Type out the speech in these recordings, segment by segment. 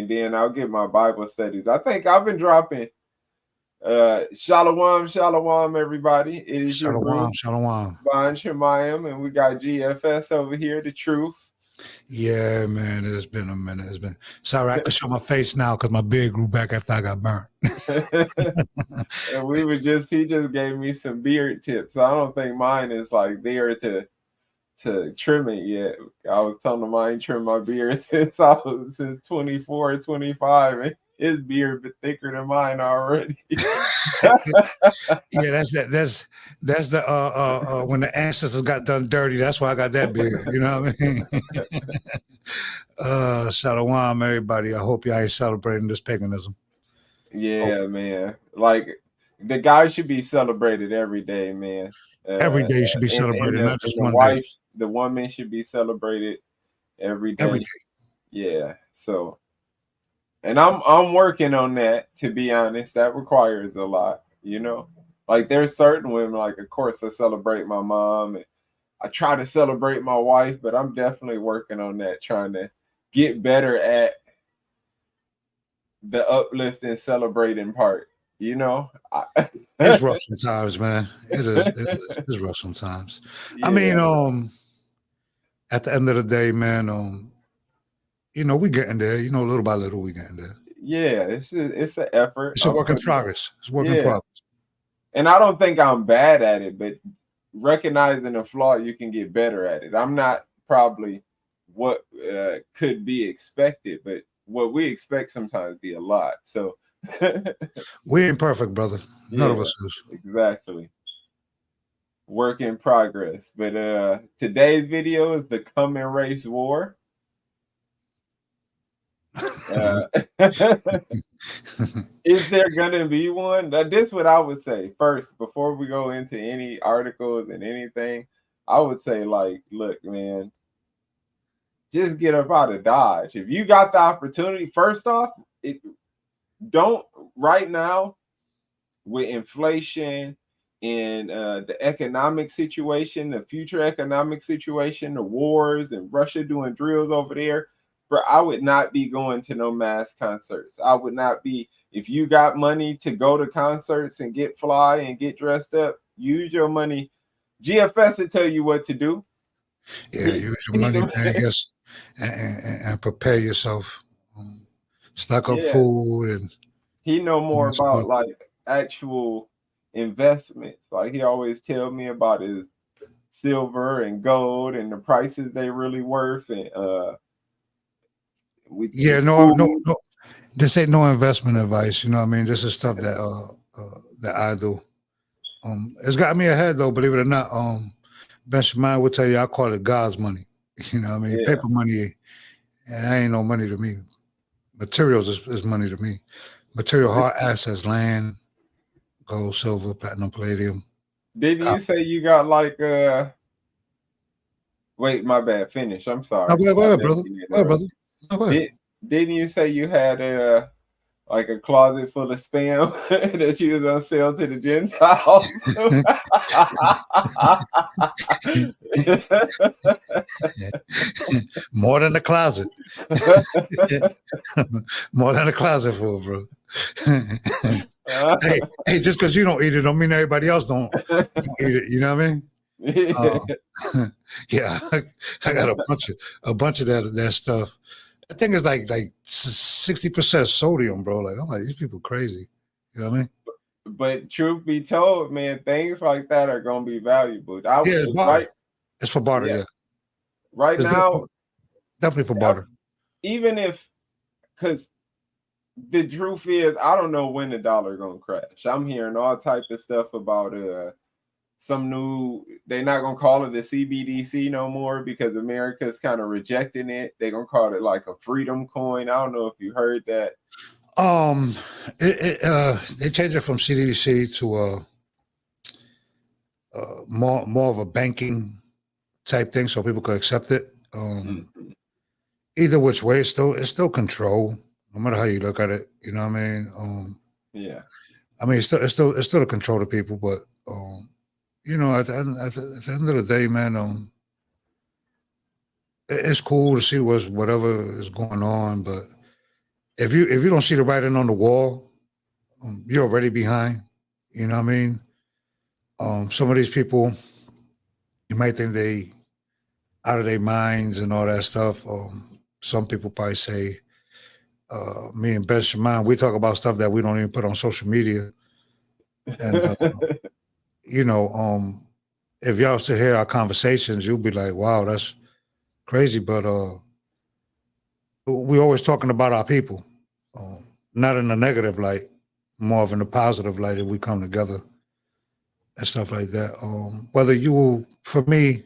and then I'll get my Bible studies. I think I've been dropping Shalom, Shalom, everybody. It is your Shalom, group, shalom. Von Shemayim, and we got GFS over here, the truth. Yeah, man, it's been a minute. It's been sorry I can show my face now because my beard grew back after I got burnt. And he just gave me some beard tips. I don't think mine is like there to trim it yet. I was telling him I ain't trimmed my beard since 24, 25, and his beard been thicker than mine already. Yeah, that's the when the ancestors got done dirty, that's why I got that beard. You know what I mean? Shalom, everybody. I hope y'all ain't celebrating this paganism. Yeah, man. Like the guy should be celebrated every day, man. Every day should be celebrated, not just one day. The woman should be celebrated every day. Every day. Yeah. So, and I'm working on that. To be honest, that requires a lot. You know, like there's certain women. Like, of course, I celebrate my mom, and I try to celebrate my wife, but I'm definitely working on that, trying to get better at the uplifting, celebrating part. You know, it's rough sometimes, man. It's rough sometimes. Yeah. I mean, at the end of the day, man, you know, we getting there. You know, little by little, we getting there. Yeah, it's an effort. It's a work in progress. It's a work in progress. And I don't think I'm bad at it, but recognizing a flaw, you can get better at it. I'm not probably what could be expected, but what we expect sometimes be a lot. So we ain't perfect, brother. None of us is. Exactly. Work in progress. But today's video is the coming race war. Is there gonna be one? That's what I would say first before we go into any articles and anything. I would say, like, look, man, just get up out of Dodge. If you got the opportunity, first off, don't right now with inflation and the economic situation, the future economic situation, the wars and Russia doing drills over there. But I would not be going to no mass concerts. I would not be. If you got money to go to concerts and get fly and get dressed up, use your money. GFS will tell you what to do. Yeah, use your money, man. Yes, and prepare yourself. Stock up food, and he know more about like actual investments. Like he always tell me about his silver and gold and the prices they really worth and no. This ain't no investment advice. You know what I mean? This is stuff that that I do. It's got me ahead though, believe it or not. Ben Shemayim will tell you I call it God's money. You know what I mean? Yeah. Paper money, and that ain't no money to me. Materials is money to me. Material hard assets, land, gold, silver, platinum, palladium. Didn't you say you got like wait, my bad. Finish. I'm sorry. No, go ahead, brother. Go ahead, brother. No, go ahead. Didn't you say you had like a closet full of spam that you was on sale to the Gentiles? More than a closet. More than a closet full, bro. hey, just because you don't eat it don't mean everybody else don't eat it. You know what I mean? Yeah, I got a bunch of that stuff. I think it's like 60% sodium, bro. Like I'm like, these people crazy. You know what I mean? But truth be told, man, things like that are gonna be valuable. It's for barter, yeah. Right it's now, definitely for barter. Even if, because the truth is, I don't know when the dollar gonna crash. I'm hearing all types of stuff about some new, they're not gonna call it a CBDC no more because America's kind of rejecting it. They're gonna call it like a freedom coin. I don't know if you heard that. They changed it from CBDC to more of a banking type thing, so people could accept it. Either which way, it's still control, no matter how you look at it. You know what I mean? Yeah. I mean, it's still a control to people, but you know, at the end of the day, man, it's cool to see whatever is going on, but if you don't see the writing on the wall, you're already behind. You know what I mean? Some of these people, you might think they out of their minds and all that stuff. Some people probably say, me and Ben Shimon, we talk about stuff that we don't even put on social media. And you know, if y'all still hear our conversations, you'll be like, "Wow, that's crazy." But we always talking about our people, not in a negative light, more of in a positive light. If we come together and stuff like that. Whether you, for me,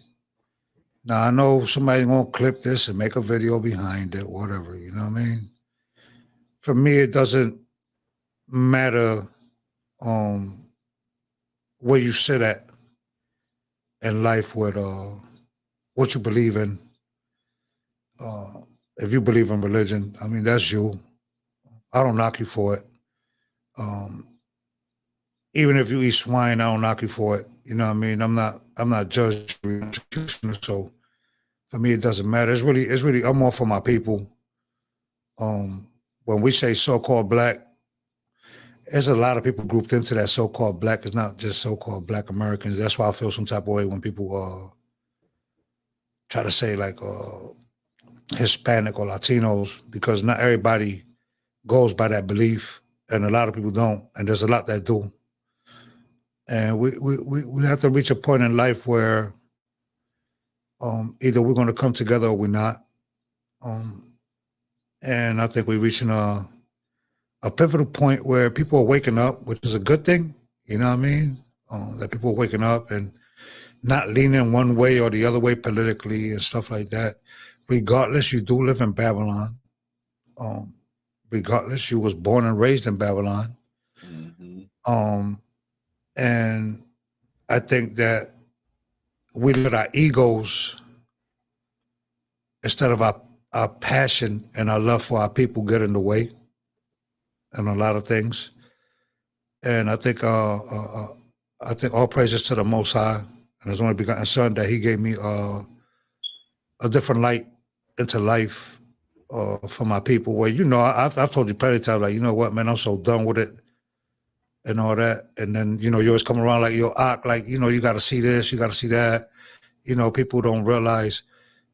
now I know somebody gonna clip this and make a video behind it, whatever. You know what I mean? For me, it doesn't matter where you sit at in life with what you believe in. If you believe in religion, I mean that's you. I don't knock you for it. Even if you eat swine, I don't knock you for it. You know what I mean? I'm not judging. So for me, it doesn't matter. It's really. I'm all for my people. When we say so-called black, there's a lot of people grouped into that so-called black. It's not just so-called black Americans. That's why I feel some type of way when people try to say like Hispanic or Latinos, because not everybody goes by that belief, and a lot of people don't, and there's a lot that do. And we have to reach a point in life where either we're going to come together or we're not. And I think we're reaching a pivotal point where people are waking up, which is a good thing. You know what I mean? That people are waking up and not leaning one way or the other way politically and stuff like that. Regardless, you do live in Babylon. Regardless, you was born and raised in Babylon. Mm-hmm. And I think that we let our egos, instead of our passion and our love for our people, get in the way in a lot of things. And I think all praises to the Most High and His only begotten Son that He gave me a different light into life for my people. Where, you know, I've told you plenty of times, like, you know what, man, I'm so done with it and all that. And then, you know, you always come around like, yo, like, you know, you got to see this, you got to see that. You know, people don't realize.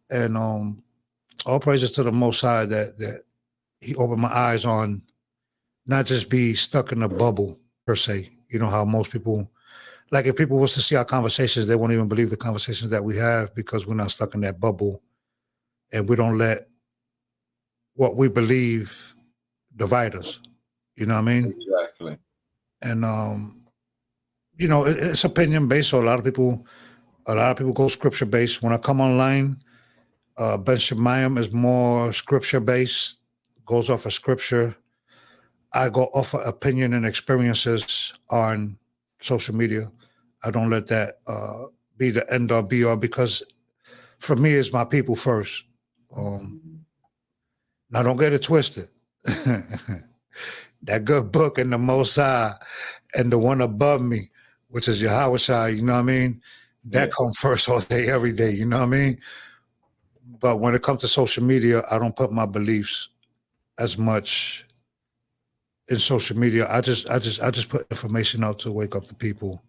And all praises to the Most High that He opened my eyes on not just be stuck in a bubble per se. You know how most people, like if people was to see our conversations, they won't even believe the conversations that we have because we're not stuck in that bubble, and we don't let what we believe divide us. You know what I mean? Exactly. And you know, it's opinion based. So a lot of people go scripture based. When I come online, Ben Shemayim is more scripture based, goes off of scripture. I go off of opinion and experiences on social media. I don't let that be the end or be all, because for me, it's my people first. Now, don't get it twisted. That good book and the Most High and the one above me, which is Yahweh Shai, you know what I mean? That comes first all day, every day, you know what I mean? But when it comes to social media, I don't put my beliefs as much in social media. I just put information out to wake up the people,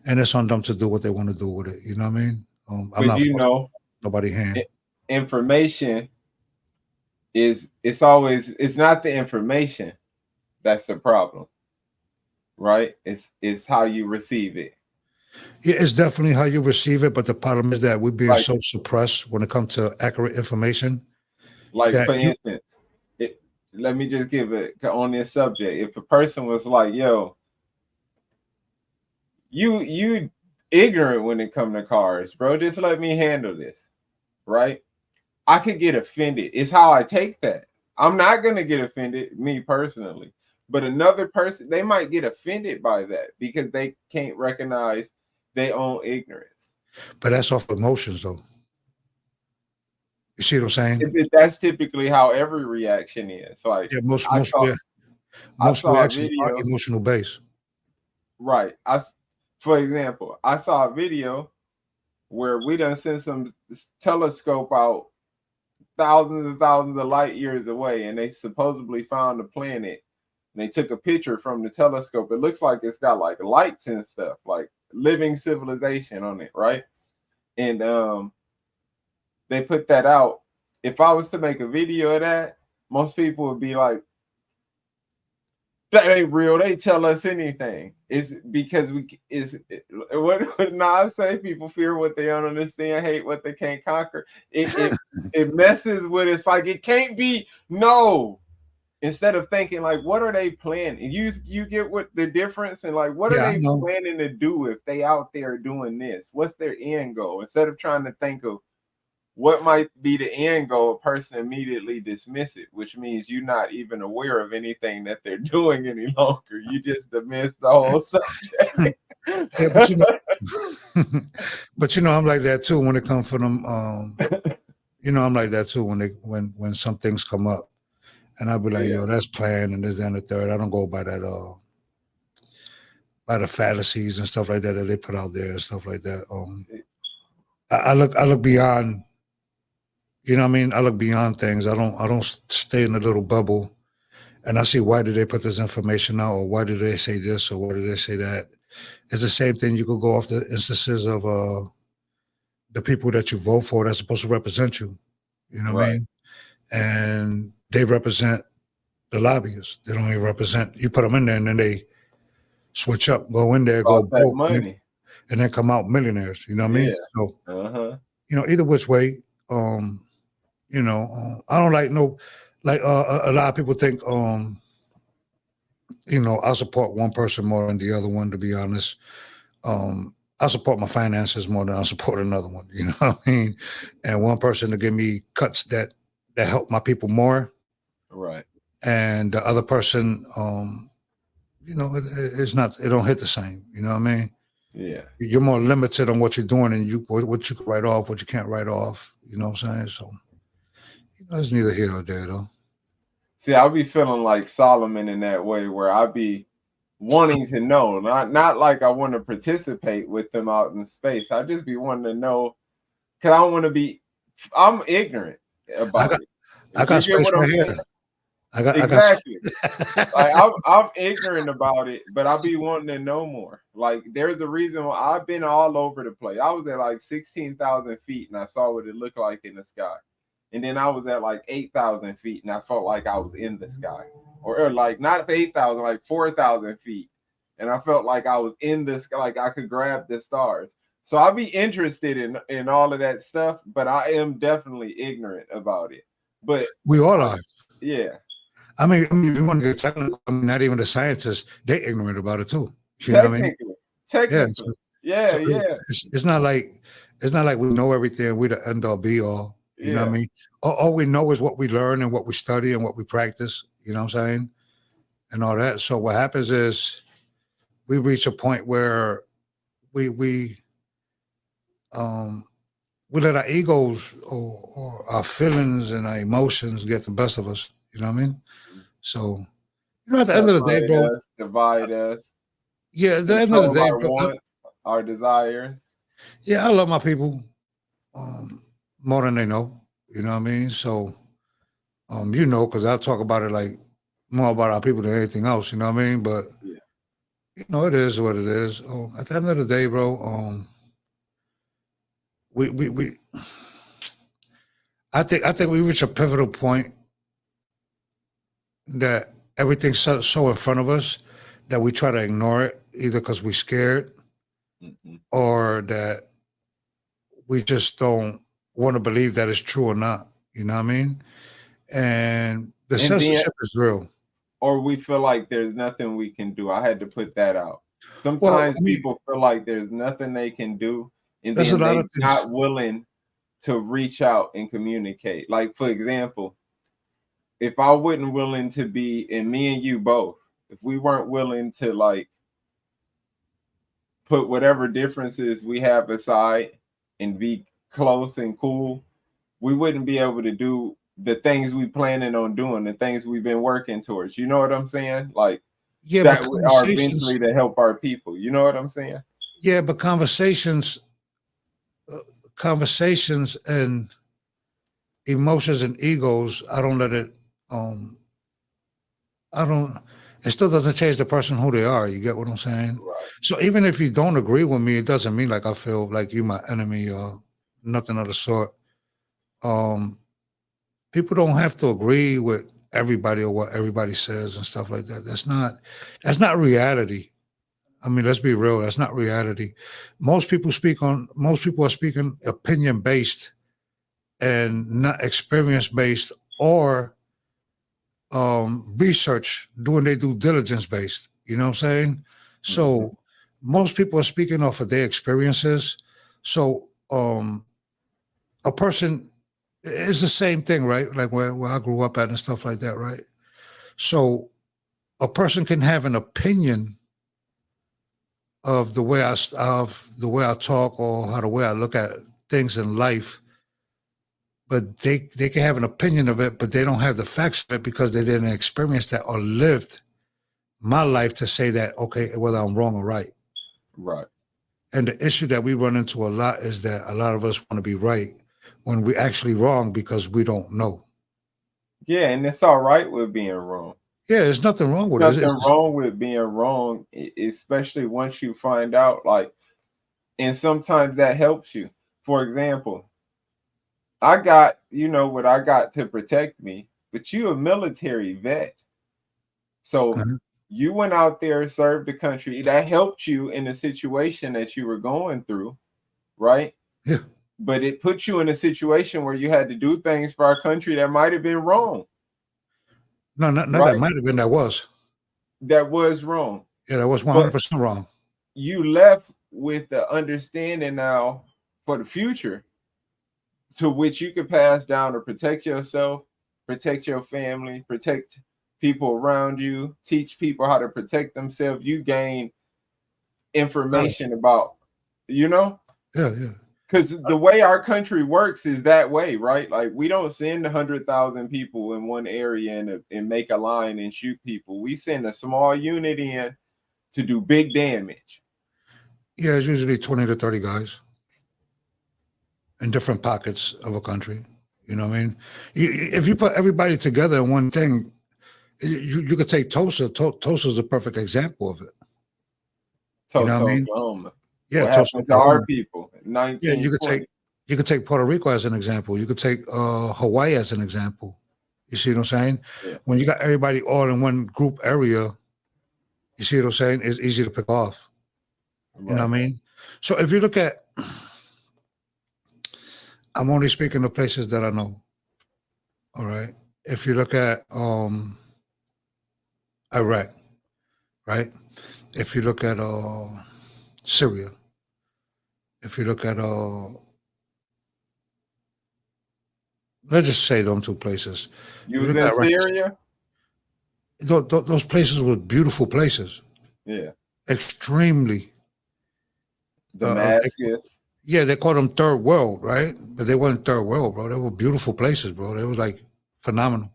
and it's on them to do what they want to do with it. You know what I mean? I'm not, you know, nobody hand. Information it's not the information that's the problem, right? It's how you receive it. Yeah, it's definitely how you receive it, but the problem is that we're being so suppressed when it comes to accurate information. Like, for instance, let me just give it on this subject. If a person was like, yo, you ignorant when it comes to cars, bro, just let me handle this, right? I could get offended. It's how I take that. I'm not going to get offended, me personally, but another person, they might get offended by that because they can't recognize their own ignorance. But that's off emotions, though. You see what I'm saying? That's typically how every reaction is. Like, yeah, most reactions are emotional based. Right. For example, I saw a video where we done sent some telescope out thousands and thousands of light years away, and they supposedly found a planet. And they took a picture from the telescope. It looks like it's got like lights and stuff, like living civilization on it, right? And they put that out. If I was to make a video of that, most people would be like, that ain't real. They tell us anything. It's because what Nas say, people fear what they don't understand, hate what they can't conquer. It messes with it's like it can't be no. Instead of thinking like, what are they planning? You get what the difference, and like, what are they planning to do if they out there doing this? What's their end goal? Instead of trying to think of what might be the end goal, a person immediately dismiss it, which means you're not even aware of anything that they're doing any longer. You just dismiss the whole subject. Yeah, but I'm like that too when it comes from them. I'm like that too when some things come up, and I'll be like, yo, that's planned and this and the third. I don't go by that by the fallacies and stuff like that they put out there and stuff like that. I look beyond. You know what I mean? I look beyond things. I don't stay in a little bubble, and I see why did they put this information out, or why did they say this, or why did they say that. It's the same thing. You could go off the instances of the people that you vote for that's supposed to represent you. You know what I mean? And they represent the lobbyists. They don't even represent. You put them in there, and then they switch up, go in there, go broke, money, and then come out millionaires. You know what I mean? So, either which way. I don't like a lot of people think I support one person more than the other one, to be honest. I support my finances more than I support another one, you know what I mean? And one person to give me cuts that help my people more. Right. And the other person, it's not, it don't hit the same, you know what I mean? Yeah. You're more limited on what you're doing and what you can write off, what you can't write off, you know what I'm saying? So it's neither here nor there, though. See, I'll be feeling like Solomon in that way, where I'll be wanting to know, not like I want to participate with them out in space. I just be wanting to know, because I don't want to be. I'm ignorant about it. I got space right here. Exactly. Like I'm ignorant about it, but I'll be wanting to know more. Like there's a reason why I've been all over the place. I was at like 16,000 feet and I saw what it looked like in the sky. And then I was at like 8,000 feet and I felt like I was in the sky. Or like not 8,000, like 4,000 feet. And I felt like I was in the sky, like I could grab the stars. So I'll be interested in all of that stuff, but I am definitely ignorant about it. But we all are. Yeah. I mean, if you want to get technical, not even the scientists, they're ignorant about it too. You know what I mean? Technically. Yeah. It's not like we know everything. We the end all be all. You know what I mean? All we know is what we learn and what we study and what we practice. You know what I'm saying? And all that. So what happens is we reach a point where we let our egos or our feelings and our emotions get the best of us. You know what I mean? So, at the end of the day, bro, divide us. Yeah, at the end of the day, bro, wants, our desires. Yeah, I love my people more than they know. You know what I mean? So, because I talk about it like more about our people than anything else. You know what I mean? But it is what it is. At the end of the day, bro, I think we reach a pivotal point that everything's so in front of us that we try to ignore it, either because we're scared or that we just don't want to believe that it's true or not. You know what I mean? And the censorship is real. Or we feel like there's nothing we can do. I had to put that out. Sometimes people feel like there's nothing they can do, and then they're not willing to reach out and communicate. Like, for example, if I wasn't willing to be, and me and you both, if we weren't willing to like put whatever differences we have aside and be close and cool, we wouldn't be able to do the things we planning on doing, the things we've been working towards. You know what I'm saying? Like, that are eventually to help our people. You know what I'm saying? Yeah, but conversations and emotions and egos, I don't let it. I don't. It still doesn't change the person who they are. You get what I'm saying? Right. So even if you don't agree with me, it doesn't mean like I feel like you my enemy or nothing of the sort. Um, People don't have to agree with everybody or what everybody says and stuff like that. That's not reality. I mean, let's be real. That's not reality. Most people are speaking opinion based and not experience based or research, doing their due diligence based. You know what I'm saying? So most people are speaking off of their experiences. So a person is the same thing, right? Like where I grew up at and stuff like that, right? So a person can have an opinion of the way I talk or how the way I look at things in life, but they can have an opinion of it, but they don't have the facts of it because they didn't experience that or lived my life to say that, okay, whether I'm wrong or right. Right. And the issue that we run into a lot is that a lot of us want to be right when we're actually wrong because we don't know. Yeah, and it's all right with being wrong. Yeah, there's nothing wrong with it. Nothing wrong with being wrong, especially once you find out, like, and sometimes that helps you. For example, I got, what I got to protect me, but you a military vet. So Mhm. you went out there, served the country. That helped you in the situation that you were going through, right? Yeah. But it put you in a situation where you had to do things for our country that might have been wrong. No, not that Right? might have been, that was. That was wrong. Yeah, that was But 100% wrong. you left with the understanding now for the future to which you could pass down to protect yourself, protect your family, protect people around you, teach people how to protect themselves. You gain information about, Yeah, yeah. because the way our country works is that way, right? Like we don't send 100,000 people in one area and make a line and shoot people. We send a small unit in to do big damage. Yeah, it's usually 20 to 30 guys in different pockets of a country. You know what I mean? If you put everybody together in one thing, you could take Tulsa. Tulsa is a perfect example of it. You know Tulsa, what I mean? Oklahoma. Yeah, What Tulsa, happened to our Oklahoma. people in Yeah, you 1920? could take Puerto Rico as an example. You could take Hawaii as an example. You see what I'm saying? Yeah. When you got everybody all in one group area, you see what I'm saying? It's easy to pick off. Right. You know what I mean? So if you look at, I'm only speaking of places that I know. All right. If you look at Iraq, right? If you look at Syria, if you look at let's just say them two places. You You was look in at Iraq, Syria? those places were beautiful places, Yeah. extremely. Damascus. Yeah, they call them third world, right? But they weren't third world, bro. They were beautiful places, bro. They were like phenomenal.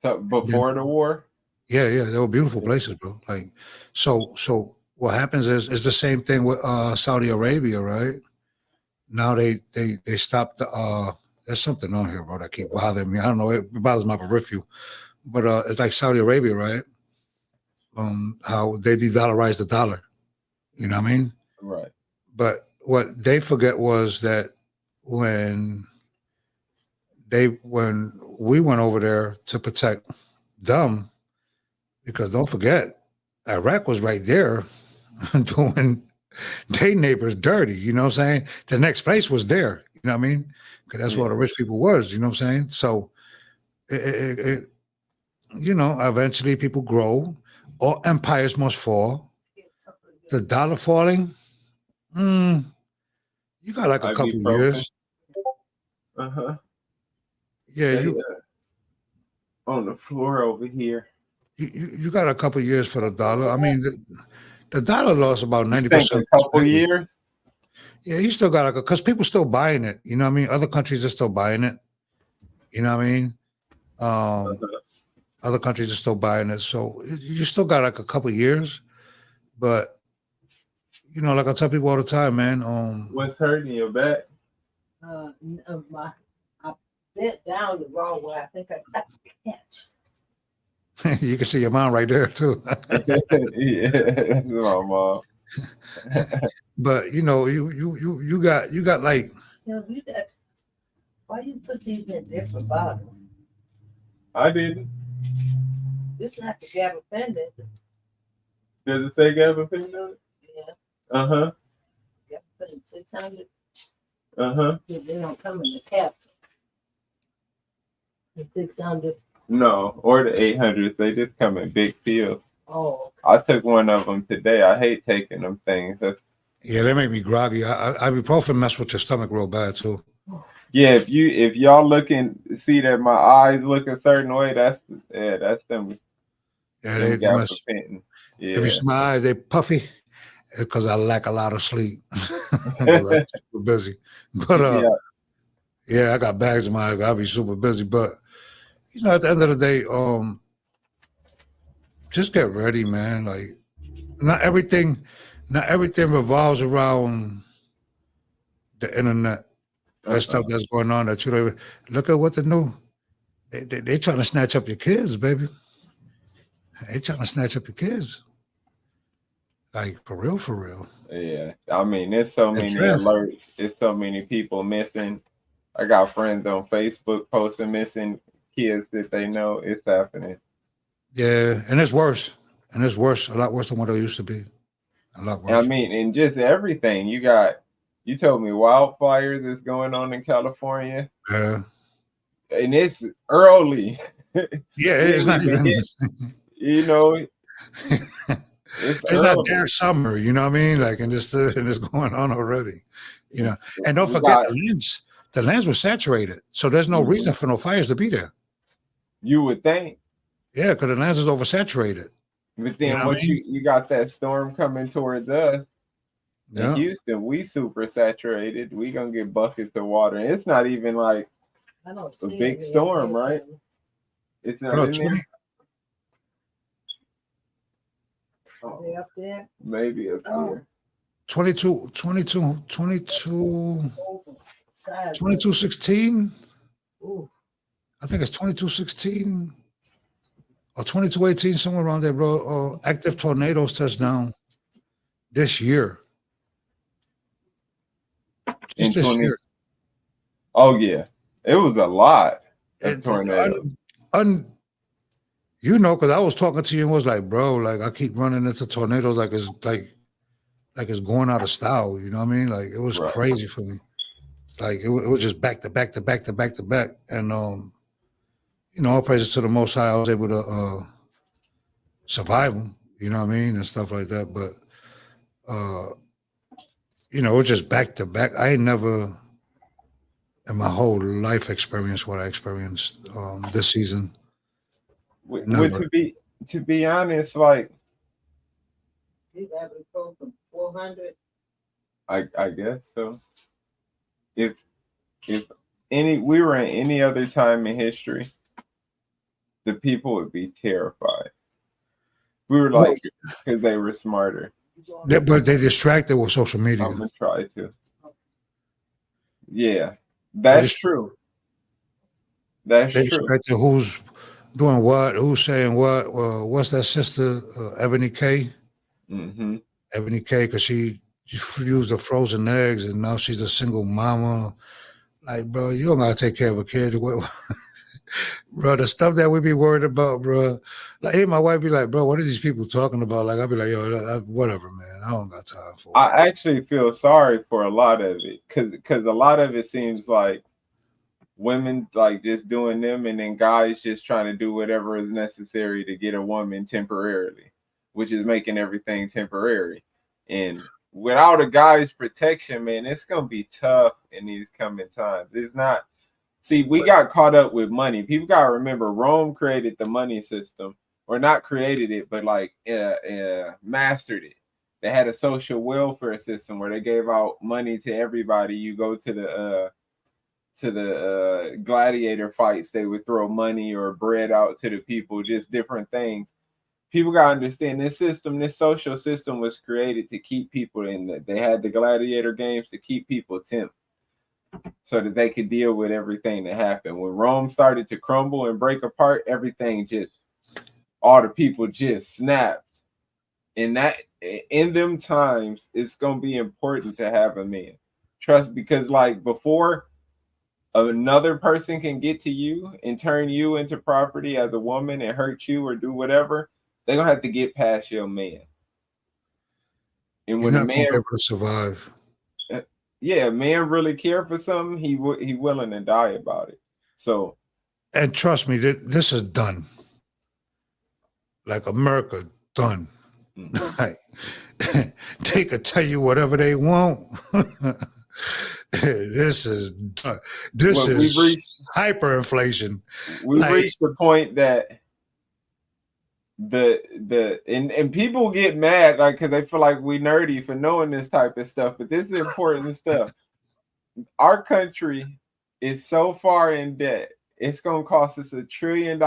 Before the war? Yeah, they were beautiful places, bro. Like, so what happens is the same thing with Saudi Arabia, right? Now they stopped the there's something on here, bro, that keep bothering me. I don't know, it bothers my peripheral. But it's like Saudi Arabia, right? How they de-dollarize the dollar. You know what I mean? Right. But what they forget was that when we went over there to protect them, because don't forget, Iraq was right there doing their neighbors dirty. You know what I'm saying? The next place was there. You know what I mean? Because that's where the rich people was. You know what I'm saying? So, eventually people grow. All empires must fall. The dollar falling, you got like a couple of Ibuprofen. years. Uh-huh. Yeah, on the floor over here. You got a couple of years for the dollar. I mean, the dollar lost about 90%. A couple years? Yeah, you still got because people still buying it. You know what I mean? Other countries are still buying it. You know what I mean? Other countries are still buying it. So you still got like a couple of years. But, like I tell people all the time, man. What's hurting your back? bent down the wrong way. I think I got the catch. You can see your mom right there too. Yeah, that's my mom. But you got like You know, you got. Why you put these in different bottles? I didn't. It's not the gabapentin. Does it say gabapentin on it? Yeah, Uh-huh. gabapentin 600. Uh-huh. They don't come in the capsule. The 600. No, or the 800s. They just come in big pills. Oh, I took one of them today. I hate taking them things. yeah, they make me groggy. Ibuprofen mess with your stomach real bad too. Yeah, if y'all see that my eyes look a certain way, that's them. Yeah, Them they mess. gabapentin. If you Yeah. see my eyes, they puffy because I lack a lot of sleep. 'Cause I'm super busy. But yeah, I got bags in my eyes. I'll be super busy. But at the end of the day, just get ready, man. Like not everything revolves around the internet. That stuff that's going on that you don't even look at what the new they trying to snatch up your kids, baby. They trying to snatch up your kids. Like for real. Yeah. I mean, there's so many alerts. There's so many people missing. I got friends on Facebook posting missing kids that they know. It's happening. Yeah, and it's worse. And it's worse, a lot worse than what it used to be. A lot worse. I mean, and just everything. You told me wildfires is going on in California. Yeah. And it's early. Yeah, it's not even it's not their summer, you know what I mean? Like and it's going on already. And don't forget the lands were saturated. So there's no reason for no fires to be there. You would think. Yeah, because the lands is oversaturated. But then you got that storm coming towards us. In Houston, we super saturated. We gonna get buckets of water. And it's not even like a big storm, right? It's not in there. They up there? Maybe up there. 2216. I think it's 2216 or 2218, somewhere around there, bro. Active tornadoes touchdown this year. Just this year. Oh yeah, it was a lot of tornadoes. Because I was talking to you and was like, bro, like I keep running into tornadoes like it's going out of style. You know what I mean? Like it was crazy for me. Like it was just back to back to back to back to back. And all praises to the Most High, I was able to survive them. You know what I mean, and stuff like that. But it was just back to back. I ain't never in my whole life experienced what I experienced this season. To be honest, like you got to go from 400. I guess so. If we were in any other time in history, the people would be terrified. We were like, because they were smarter. But they distracted with social media. I'm gonna try to. Yeah, that's true. That's true. Distracted who's doing what, who's saying what. What's that sister, Ebony K? Mm-hmm. Ebony K, because she used the frozen eggs and now she's a single mama. Like, bro, you don't gotta take care of a kid. Bro, the stuff that we be worried about, bro. Like, my wife be like, bro, what are these people talking about? Like, I'll be like, yo, whatever, man. I don't got time for it. I actually feel sorry for a lot of it because a lot of it seems like women like just doing them and then guys just trying to do whatever is necessary to get a woman temporarily, which is making everything temporary. And without a guy's protection, man, it's going to be tough in these coming times. It's not. See, we got caught up with money. People got to remember Rome created the money system, or not created it, but like mastered it. They had a social welfare system where they gave out money to everybody. You go to the gladiator fights, they would throw money or bread out to the people, just different things. People got to understand this system, this social system was created to keep people in. They had the gladiator games to keep people tempted. so that they could deal with everything that happened. When Rome started to crumble and break apart, everything just, all the people just snapped. And that, in them times, it's gonna be important to have a man. Trust, because like before another person can get to you and turn you into property as a woman and hurt you or do whatever, they're gonna have to get past your man. And You're when a not man, gonna be able to survive. yeah, a man really care for something, he willing to die about it. So, And trust me, this is done. Like America, done. Like, they could tell you whatever they want. This is done. This well, is hyperinflation. We've Like, reached the point that and people get mad like because they feel like we nerdy for knowing this type of stuff, but this is important stuff. Our country is so far in debt, it's gonna cost us $1 trillion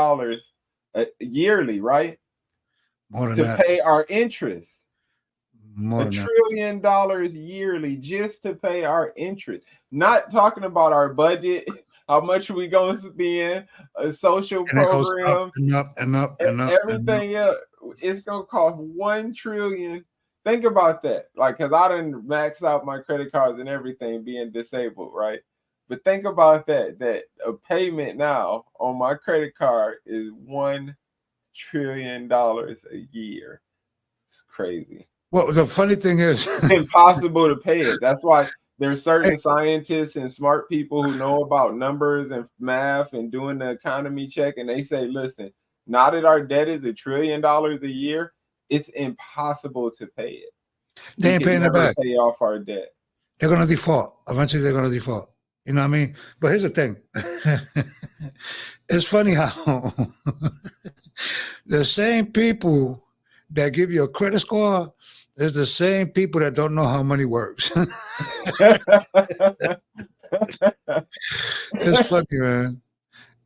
yearly, right? more than To that. pay our interest. More $1 than that. trillion yearly just to pay our interest. Not talking about our budget, how much we gonna spend, a social And it goes program, up and up and up and up. everything else. It's gonna cost $1 trillion. Think about that. Like, cause I done maxed out my credit cards and everything being disabled, right? But think about that. That a payment now on my credit card is $1 trillion a year. It's crazy. Well, the funny thing is, It's impossible to pay it. That's why there's certain scientists and smart people who know about numbers and math and doing the economy check, and they say, listen, now that our debt is $1 trillion a year, it's impossible to pay it. they ain't paying it back. Pay off our debt. They're gonna default. Eventually, they're gonna default. You know what I mean? But here's the thing. It's funny how the same people that give you a credit score is the same people that don't know how money works. It's funny, man.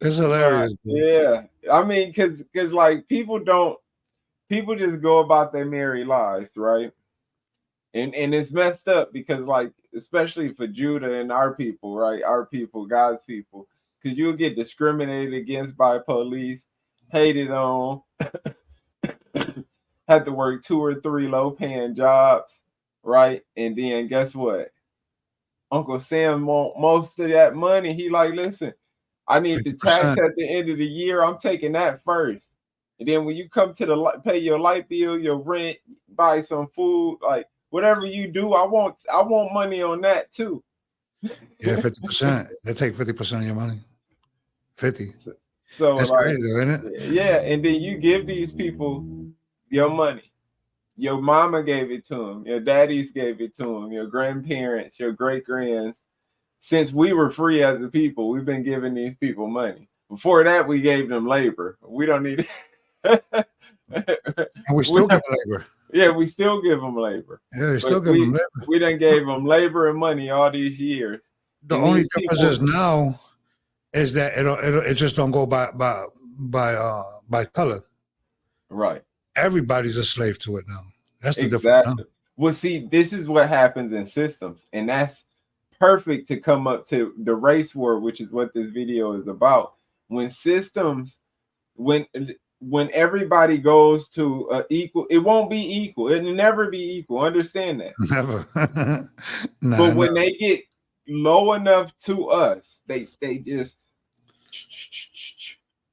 It's hilarious. Yeah. I mean, cause like people just go about their merry lives, right? And it's messed up because, like, especially for Judah and our people, right? Our people, God's people, because you'll get discriminated against by police, hated on, have to work 2 or 3 low-paying jobs, right? And then guess what? Uncle Sam want most of that money. He like, listen, I need the 50%. tax at the end of the year. I'm taking that first. And then when you come to pay your light bill, your rent, buy some food, like whatever you do, I want money on that too. Yeah, 50%. They take 50% of your money. 50. So that's like, crazy, isn't it? Yeah, and then you give these people your money. Your mama gave it to them. Your daddies gave it to them. Your grandparents, your great grands. Since we were free as a people, we've been giving these people money. Before that, we gave them labor. We don't need it. And we still give them labor. Yeah, we still give them labor. Yeah, we still give them labor. We done gave them labor and money all these years. The and only difference is now is that it just don't go by color. Right. Everybody's a slave to it now. That's the exactly. difference now. Well, see, this is what happens in systems, and that's perfect to come up to the race war, which is what this video is about. When systems, when everybody goes to equal, it won't be equal. It'll never be equal. Understand that. Never. But when they get low enough to us, they just,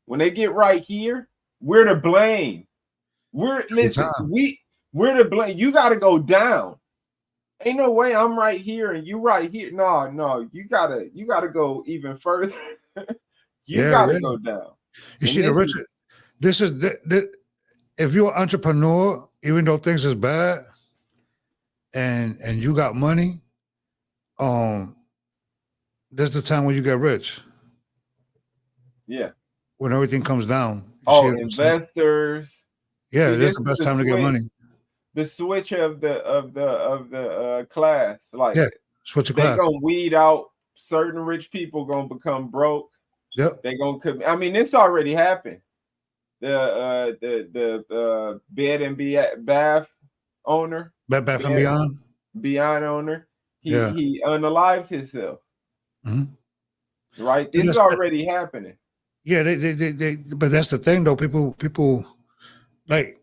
when they get right here, we're to blame. We're to blame. You got to go down. Ain't no way I'm right here and you right here. No, you gotta go even further. You gotta go down. You see, Richard, this is if you're an entrepreneur, even though things is bad, and you got money, this is the time when you get rich. Yeah. When everything comes down. Investors. Yeah, this is the best time to get money. The switch of the class, like switch of class. They're gonna weed out certain rich people, gonna become broke. Yep. They're gonna. I mean, it's already happened. The bed and bath owner, Bed Bath and Beyond owner. He unalived himself. Mhm. Right? This is already happening. Yeah, but that's the thing though. People like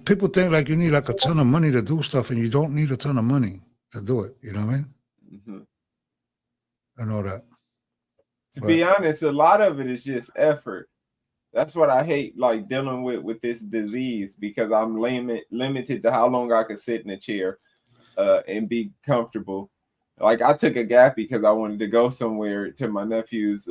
people think like you need like a ton of money to do stuff, and you don't need a ton of money to do it. You know what I mean? Mhm. I know that. To be honest, a lot of it is just effort. That's what I hate, like dealing with this disease, because I'm limited to how long I could sit in a chair and be comfortable. Like I took a gap because I wanted to go somewhere to my nephew's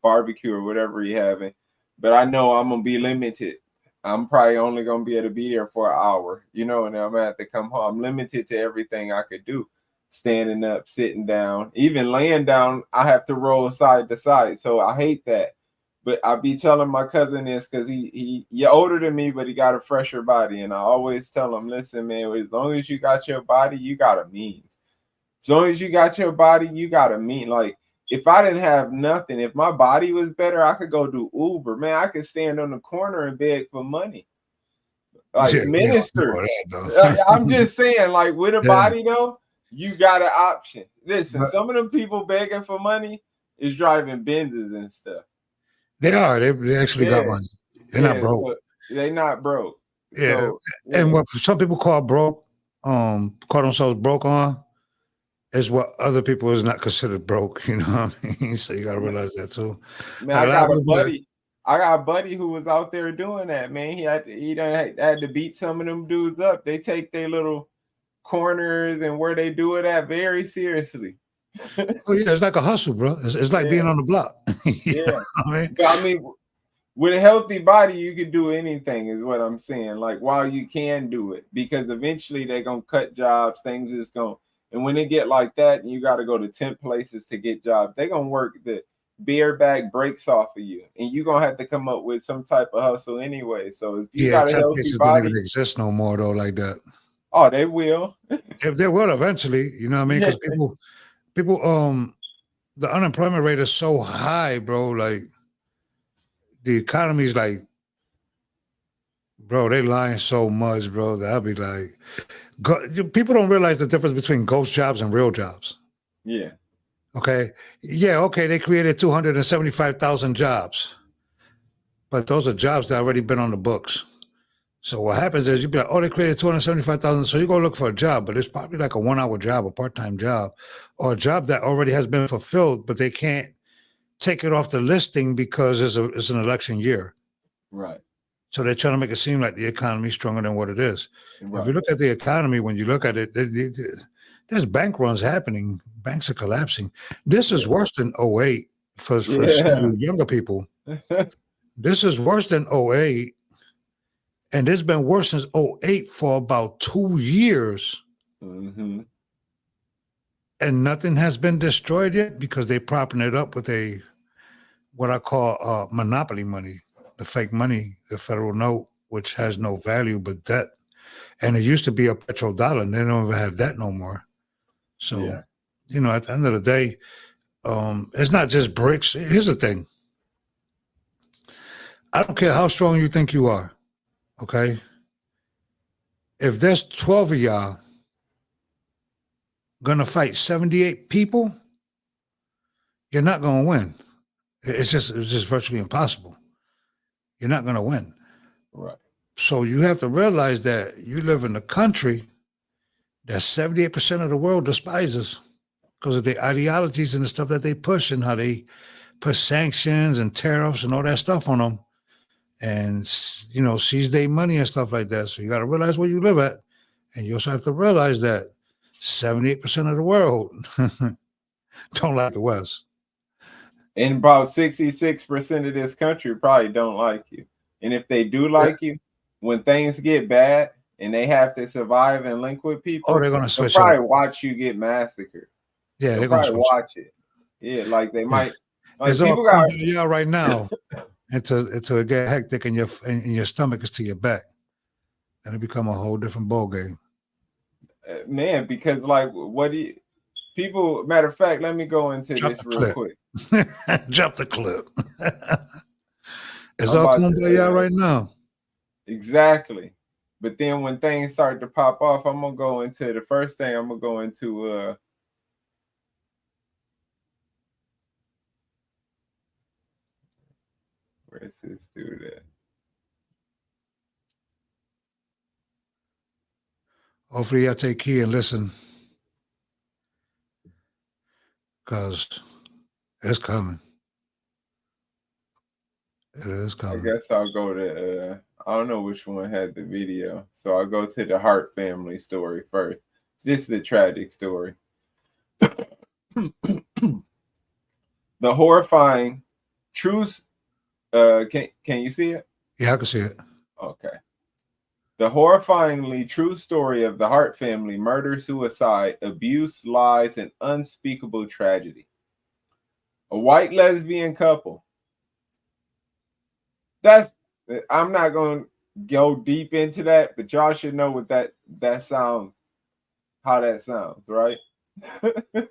barbecue or whatever he having, but I know I'm gonna be limited. I'm probably only gonna be able to be there for an hour, you know, and I'm gonna have to come home. I'm limited to everything I could do. Standing up, sitting down, even laying down, I have to roll side to side. So I hate that. But I be telling my cousin this because he older than me, but he got a fresher body. And I always tell him, listen, man, as long as you got your body, you got a means. As long as you got your body, you got a mean. Like if I didn't have nothing, if my body was better, I could go do Uber. Man, I could stand on the corner and beg for money. Like Yeah, minister. that, I'm just saying, like with a body though, you got an option. Listen, But- some of them people begging for money is driving Benzes and stuff. They are. They actually got money. They're not broke. So they not broke. Yeah. So, And what some people call broke, call themselves broke on, is what other people is not considered broke. You know what I mean? So you gotta realize that too. Man, I got a buddy who was out there doing that, man. He had to beat some of them dudes up. They take their little corners and where they do it at very seriously. Oh yeah, it's like a hustle, bro. It's like being on the block. Yeah. I mean, with a healthy body, you can do anything, is what I'm saying. Like, while you can do it, because eventually they're gonna cut jobs, things is going, and when they get like that, and you got to go to 10 places to get jobs, they're gonna work the bareback breaks off of you, and you're gonna have to come up with some type of hustle anyway. So if you got a healthy body, don't even exist no more though, like that. Oh, they will. If they will eventually, you know what I mean? Because people, the unemployment rate is so high, bro. Like the economy's like, bro, they lying so much, bro, that I'll be like, people don't realize the difference between ghost jobs and real jobs. Yeah. Okay. Yeah. Okay. They created 275,000 jobs, but those are jobs that already been on the books. So what happens is you be like, oh, they created 275,000. So you go look for a job, but it's probably like a 1-hour job, a part-time job, or a job that already has been fulfilled, but they can't take it off the listing because it's an election year. Right. So they're trying to make it seem like the economy is stronger than what it is. Right. If you look at the economy, when you look at it, there's bank runs happening. Banks are collapsing. This is worse than 08 for younger people. This is worse than 08. And it's been worse since 08 for about 2 years. Mm-hmm. And nothing has been destroyed yet because they're propping it up with what I call monopoly money, the fake money, the federal note, which has no value but debt. And it used to be a petrodollar, and they don't even have that no more. So, you know, at the end of the day, it's not just bricks. Here's the thing. I don't care how strong you think you are, okay? If there's 12 of y'all gonna fight 78 people, you're not gonna win. It's just virtually impossible. You're not gonna win. Right. So you have to realize that you live in a country that 78% of the world despises because of the ideologies and the stuff that they push and how they put sanctions and tariffs and all that stuff on them and, you know, seize their money and stuff like that. So you got to realize where you live at. And you also have to realize that 78% of the world don't like the West. And about 66% of this country probably don't like you. And if they do like you, when things get bad and they have to survive and link with people, they're gonna switch. They'll probably watch you get massacred. Yeah, they're gonna watch it. Yeah, like they might. Like it's all coming right now. Until it get hectic and your stomach is to your back, and it become a whole different ball game. Man, because like, what do you? People, matter of fact, let me go into this real quick. Drop the clip. It's all kumbaya right now. Exactly. But then when things start to pop off, I'm gonna go into the first thing. I'm gonna go into Where's this dude at? Hopefully, y'all take key and listen, because it's coming. It is I coming. guess I'll go to I don't know which one had the video. So I'll go to the Hart family story first. This is a tragic story. The horrifying truth. Can you see it? Yeah, I can see it. Okay. The horrifyingly true story of the Hart family: murder, suicide, abuse, lies, and unspeakable tragedy. A white lesbian couple. I'm not going to go deep into that, but y'all should know what that sounds, how that sounds, right? A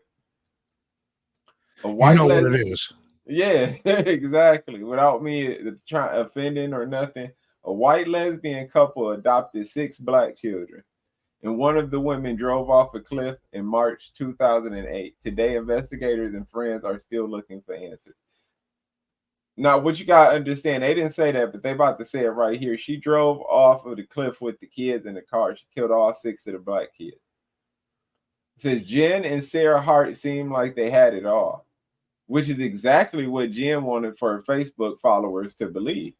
white what it is. Yeah, exactly. Without me trying offending or nothing, a white lesbian couple adopted 6 black children, and one of the women drove off a cliff in March 2008. Today, investigators and friends are still looking for answers. Now, what you gotta understand, they didn't say that, but they about to say it right here. She drove off of the cliff with the kids in the car. She killed all 6 of the black kids. It says Jen and Sarah Hart seemed like they had it all, which is exactly what Jen wanted for her Facebook followers to believe.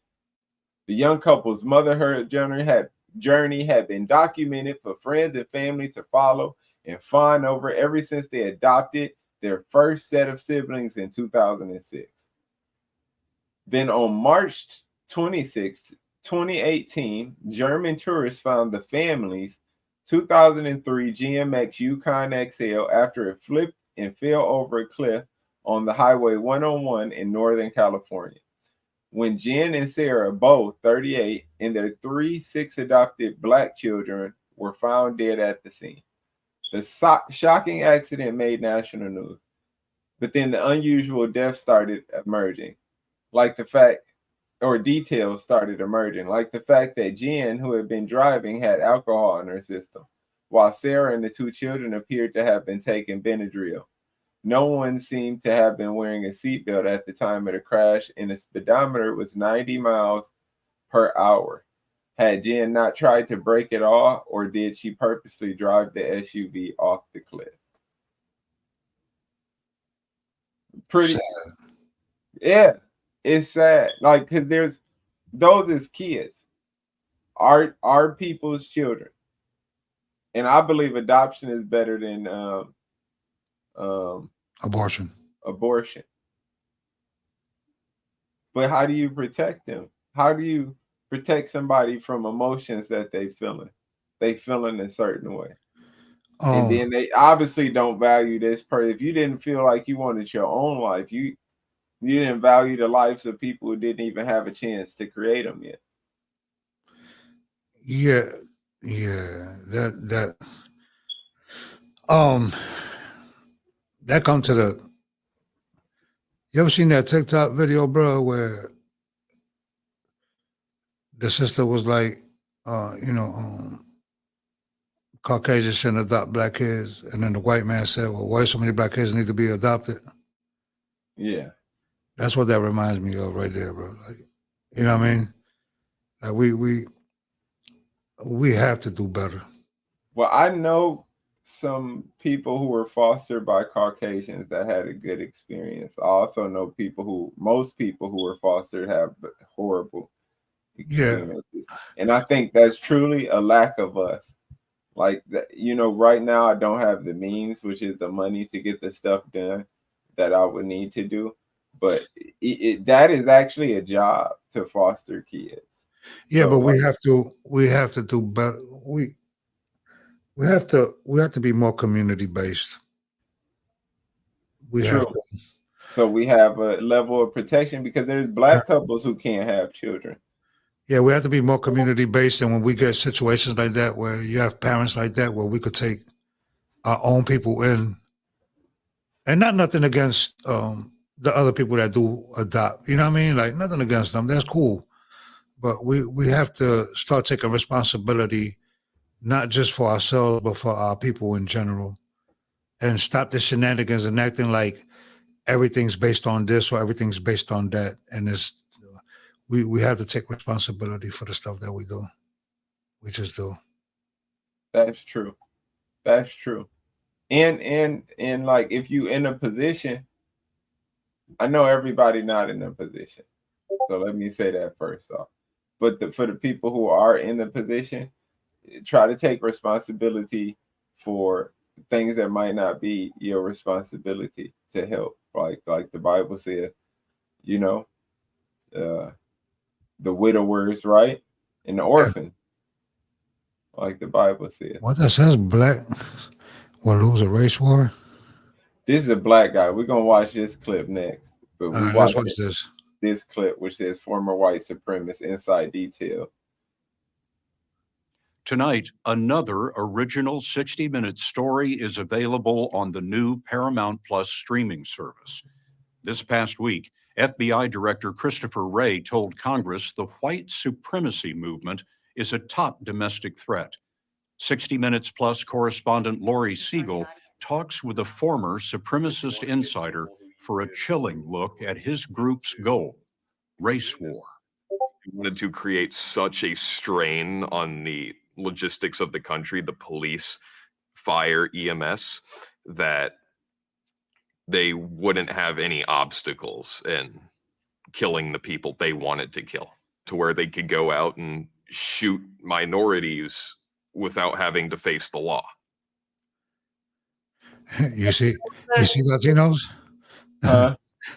The young couple's motherhood journey had been documented for friends and family to follow and fawn over ever since they adopted their first set of siblings in 2006. Then on March 26, 2018, German tourists found the family's 2003 GMX Yukon XL after it flipped and fell over a cliff on the Highway 101 in Northern California. When Jen and Sarah, both 38, and their 6 adopted black children were found dead at the scene. The shocking accident made national news, but then the unusual death started emerging. Details started emerging, like the fact that Jen, who had been driving, had alcohol in her system, while Sarah and the 2 children appeared to have been taking Benadryl. No one seemed to have been wearing a seatbelt at the time of the crash, and the speedometer was 90 miles per hour. Had Jen not tried to break it off, or did she purposely drive the SUV off the cliff? Pretty, Sad. yeah, it's sad. Like, because there's those as kids, our people's children, and I believe adoption is better than Abortion. But how do you protect them? How do you protect somebody from emotions that they feeling a certain way? And then they obviously don't value this person. If you didn't feel like you wanted your own life, you didn't value the lives of people who didn't even have a chance to create them yet. Yeah. That come to the. You ever seen that TikTok video, bro, where the sister was like, Caucasians shouldn't adopt black kids, and then the white man said, "Well, why so many black kids need to be adopted?" Yeah, that's what that reminds me of right there, bro. Like, you know what I mean? Like we have to do better. Well, I know some people who were fostered by Caucasians that had a good experience. I also know most people who were fostered have horrible experiences. Yeah. And I think that's truly a lack of us. Like, right now I don't have the means, which is the money to get the stuff done that I would need to do. But that is actually a job to foster kids. Yeah, so, but we have to do better. We have to be more community based. True. So we have a level of protection because there's black couples who can't have children. Yeah, we have to be more community based, and when we get situations like that where you have parents like that, where we could take our own people in, and nothing against the other people that do adopt. You know what I mean? Like, nothing against them. That's cool. But we have to start taking responsibility, not just for ourselves, but for our people in general, and stop the shenanigans and acting like everything's based on this or everything's based on that. And we have to take responsibility for the stuff that we do. We just do. That's true. That's true. And like if you in a position, I know everybody not in a position. So let me say that first off. But for the people who are in the position, try to take responsibility for things that might not be your responsibility to help. Like the Bible says, you know, the widowers, right? And the orphans. Like the Bible says. What that says, black will lose a race war. This is a black guy. We're gonna watch this clip next. But we Let's watch this clip, which says former white supremacist inside detail. Tonight, another original 60-minute story is available on the new Paramount Plus streaming service. This past week, FBI Director Christopher Wray told Congress the white supremacy movement is a top domestic threat. 60 Minutes Plus correspondent Lori Siegel talks with a former supremacist insider for a chilling look at his group's goal, race war. We wanted to create such a strain on the logistics of the country, the police, fire, EMS, that they wouldn't have any obstacles in killing the people they wanted to kill, to where they could go out and shoot minorities without having to face the law. You see Latinos?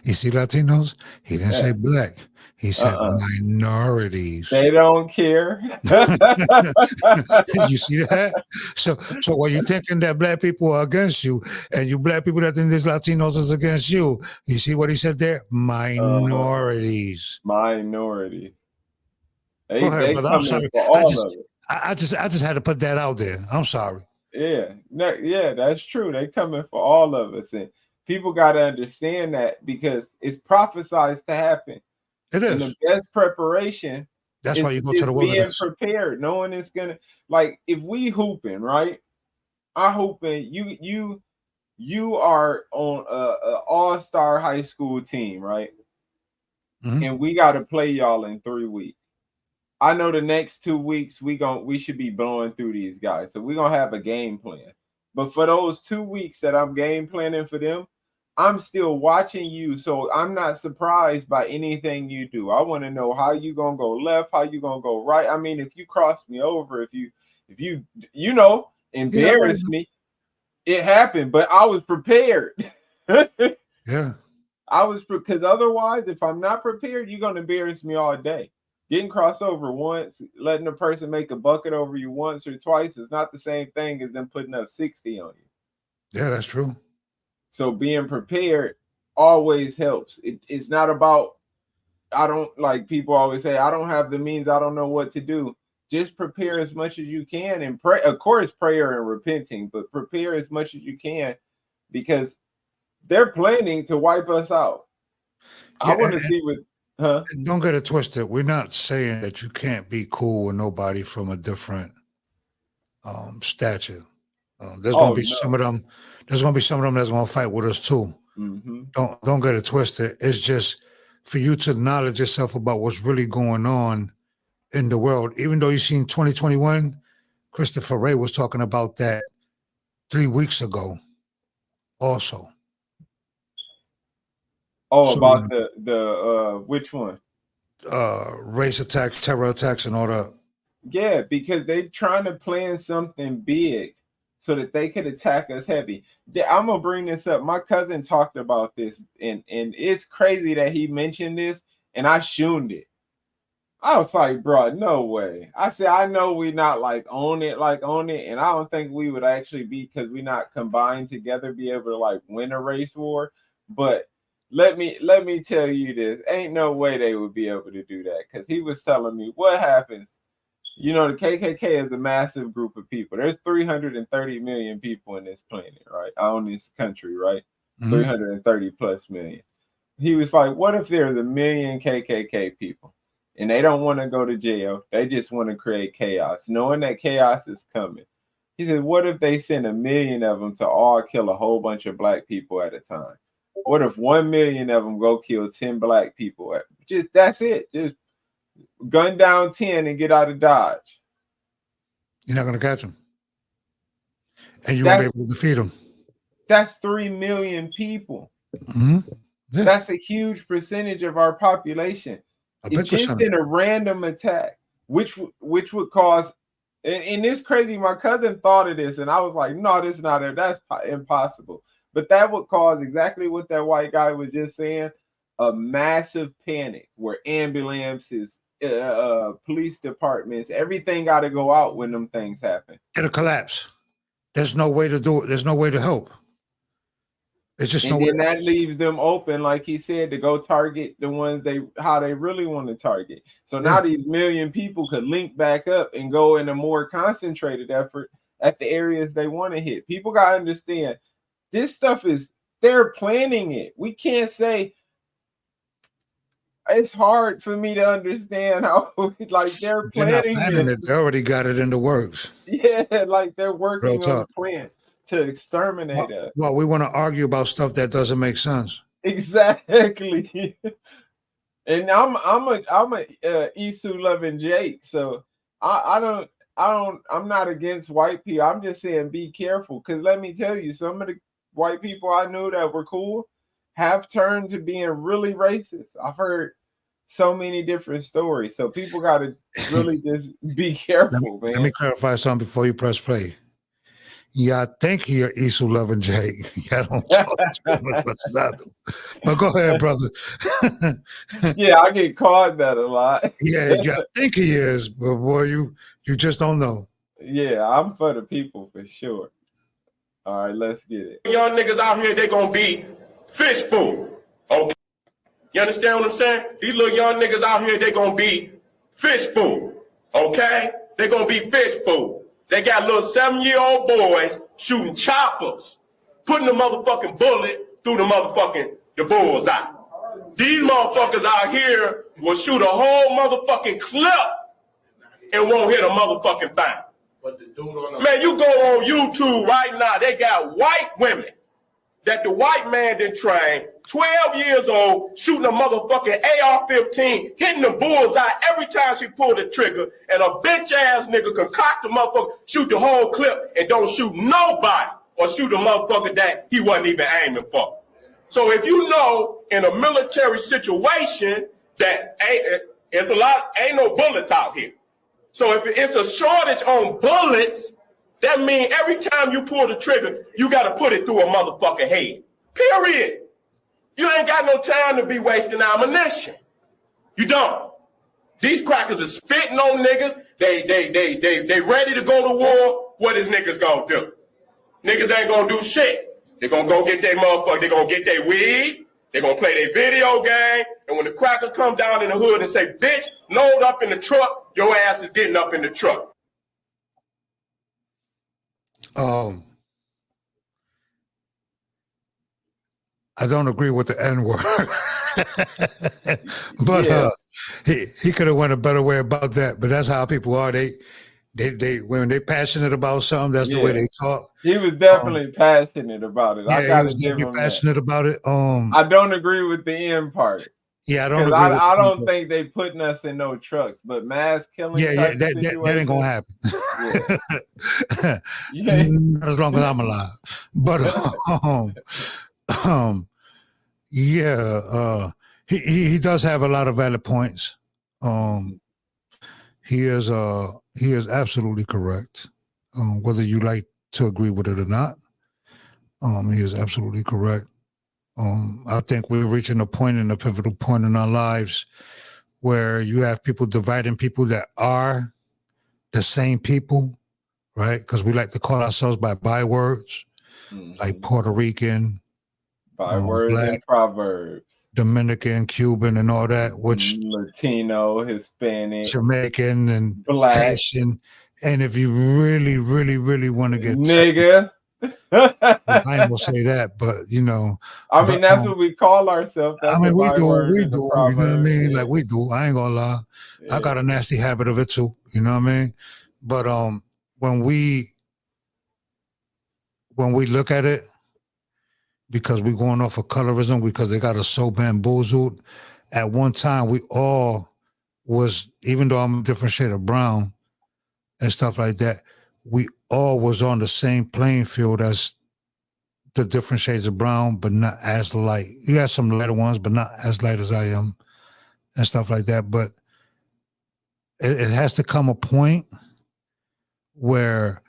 You see Latinos? He didn't say black. He said minorities. They don't care. You see that? So when you're thinking that black people are against you, and you black people that think this Latinos is against you, you see what he said there? Minorities. Minorities. Go ahead, brother. I'm sorry. I just had to put that out there. I'm sorry. Yeah, that's true. They coming for all of us, and people got to understand that because it's prophesied to happen. It is. And the best preparation. That's why you go to the wilderness. Being prepared, knowing it's gonna, like, if we hooping, right? I hooping. You are on a all-star high school team, right? Mm-hmm. And we got to play y'all in 3 weeks. I know the next 2 weeks we should be blowing through these guys, so we're gonna have a game plan. But for those 2 weeks that I'm game planning for them, I'm still watching you, so I'm not surprised by anything you do. I want to know how you gonna go left, how you gonna go right. I mean, if you cross me over, if you embarrass me, it happened. But I was prepared. Yeah, I was, because otherwise, if I'm not prepared, you're gonna embarrass me all day. Getting crossed over once, letting a person make a bucket over you once or twice is not the same thing as them putting up 60 on you. Yeah, that's true. So being prepared always helps. It's not about, I don't, like people always say, I don't have the means, I don't know what to do. Just prepare as much as you can and pray. Of course, prayer and repenting, but prepare as much as you can because they're planning to wipe us out. Yeah, I want to see what. Don't get it twisted. We're not saying that you can't be cool with nobody from a different stature. There's gonna be some of them. There's gonna be some of them that's gonna fight with us too. Mm-hmm. Don't get it twisted. It's just for you to acknowledge yourself about what's really going on in the world. Even though you've seen 2021, Christopher Wray was talking about that 3 weeks ago. Also. Oh, so, about the which one? Race attacks, terror attacks, and all that. Yeah, because they're trying to plan something big so that they could attack us heavy. I'm gonna bring this up. My cousin talked about this, and it's crazy that he mentioned this, and I shunned it. I was like, bro, no way. I said, I know we not like own it, and I don't think we would actually be, because we not combined together, be able to like win a race war, but let me tell you this. Ain't no way they would be able to do that, because he was telling me what happens. You know, the KKK is a massive group of people. There's 330 million people in this planet, right? On this country, right? Mm-hmm. 330 plus million. He was like, what if there's 1 million KKK people and they don't want to go to jail? They just want to create chaos, knowing that chaos is coming. He said, what if they send 1 million of them to all kill a whole bunch of black people at a time? What if 1 million of them go kill 10 black people? Just that's it. Just gun down 10 and get out of Dodge. You're not going to catch them. And you won't be able to defeat them. That's 3 million people. Mm-hmm. Yeah. That's a huge percentage of our population. It's just in a random attack, which would cause, and it's crazy. My cousin thought of this, and I was like, no, this is not it. That's impossible. But that would cause exactly what that white guy was just saying, a massive panic where ambulances, police departments, everything got to go out when them things happen. It'll collapse. There's no way to do it. There's no way to help. It's just and then that leaves them open, like he said, to go target the ones how they really want to target. So now these million people could link back up and go in a more concentrated effort at the areas they want to hit. People got to understand this stuff they're planning it. We can't say, it's hard for me to understand how like they're planning it. They already got it in the works. Yeah, like they're working on a plan to exterminate us. Well, we want to argue about stuff that doesn't make sense. Exactly. And I'm a Isu loving Jake, so I'm not against white people. I'm just saying be careful, because let me tell you, some of the white people I knew that were cool have turned to being really racist. I've heard so many different stories, so people got to really just be careful, man. Let me clarify something before you press play. Yeah, I think you're Isu loving Jake. Yeah, I don't talk as much as I do. But go ahead, brother. Yeah, I get called that a lot. Yeah, I think he is, but boy, you just don't know. Yeah, I'm for the people for sure. All right, let's get it. Young niggas out here, they gonna be fish food. Okay. You understand what I'm saying? These little young niggas out here, they gonna be fish food. Okay? They gonna be fish food. They got little 7-year-old boys shooting choppers, putting the motherfucking bullet through the bullseye. These motherfuckers out here will shoot a whole motherfucking clip and won't hit a motherfucking thing. Man, you go on YouTube right now, they got white women that the white man done trained, 12 years old, shooting a motherfucking AR-15, hitting the bullseye every time she pulled the trigger, and a bitch-ass nigga concoct the motherfucker, shoot the whole clip, and don't shoot nobody, or shoot a motherfucker that he wasn't even aiming for. So if you know in a military situation that ain't no bullets out here. So if it's a shortage on bullets, that means every time you pull the trigger, you got to put it through a motherfucking head. Period. You ain't got no time to be wasting ammunition. You don't. These crackers are spitting on niggas. They ready to go to war. What is niggas gonna do? Niggas ain't gonna do shit. They gonna go get their motherfucker. They gonna get their weed. They gonna play their video game. And when the cracker come down in the hood and say, bitch, load up in the truck, your ass is getting up in the truck. I don't agree with the N-word, but he could have went a better way about that. But that's how people are. They when they're passionate about something, that's the way they talk. He was definitely passionate about it. Yeah, I gotta he was give him passionate about it. I don't agree with the end part. Yeah, I don't agree. I don't think they putting us in no trucks, but mass killing. Yeah, that ain't gonna happen. Not as long as I'm alive. But he does have a lot of valid points. He is absolutely correct. Whether you like to agree with it or not, he is absolutely correct. I think we're reaching a pivotal point in our lives where you have people dividing people that are the same people, right? Because we like to call ourselves by bywords, like Puerto Rican, bywords Black, and proverbs, Dominican, Cuban, and all that, which Latino, Hispanic, Jamaican, and Black, Haitian. And if you really, really, really want to get nigga. I ain't gonna say that, but you know, I mean that's what we call ourselves. That's we do, you know proverb, what I mean? Like we do. I ain't gonna lie. Yeah. I got a nasty habit of it too. You know what I mean? But when we look at it, because we're going off of colorism, because they got us so bamboozled. At one time, we all was, even though I'm a different shade of brown and stuff like that, we all was on the same playing field as the different shades of brown, but not as light. You got some lighter ones, but not as light as I am and stuff like that. But it has to come a point where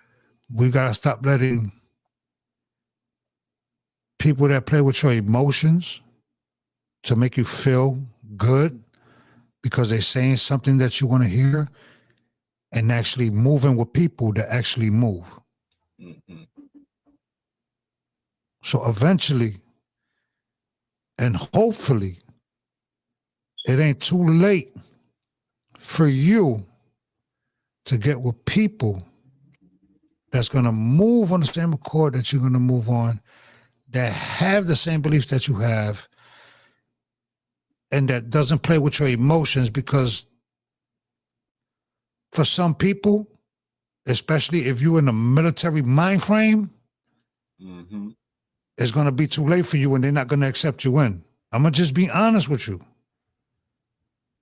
we got to stop letting people that play with your emotions to make you feel good because they're saying something that you want to hear, and actually moving with people that actually move. Mhm. So eventually, and hopefully, it ain't too late for you to get with people that's going to move on the same accord that you're going to move on, that have the same beliefs that you have, and that doesn't play with your emotions. Because for some people, especially if you're in a military mind frame, Mhm. it's going to be too late for you and they're not going to accept you in. I'm going to just be honest with you.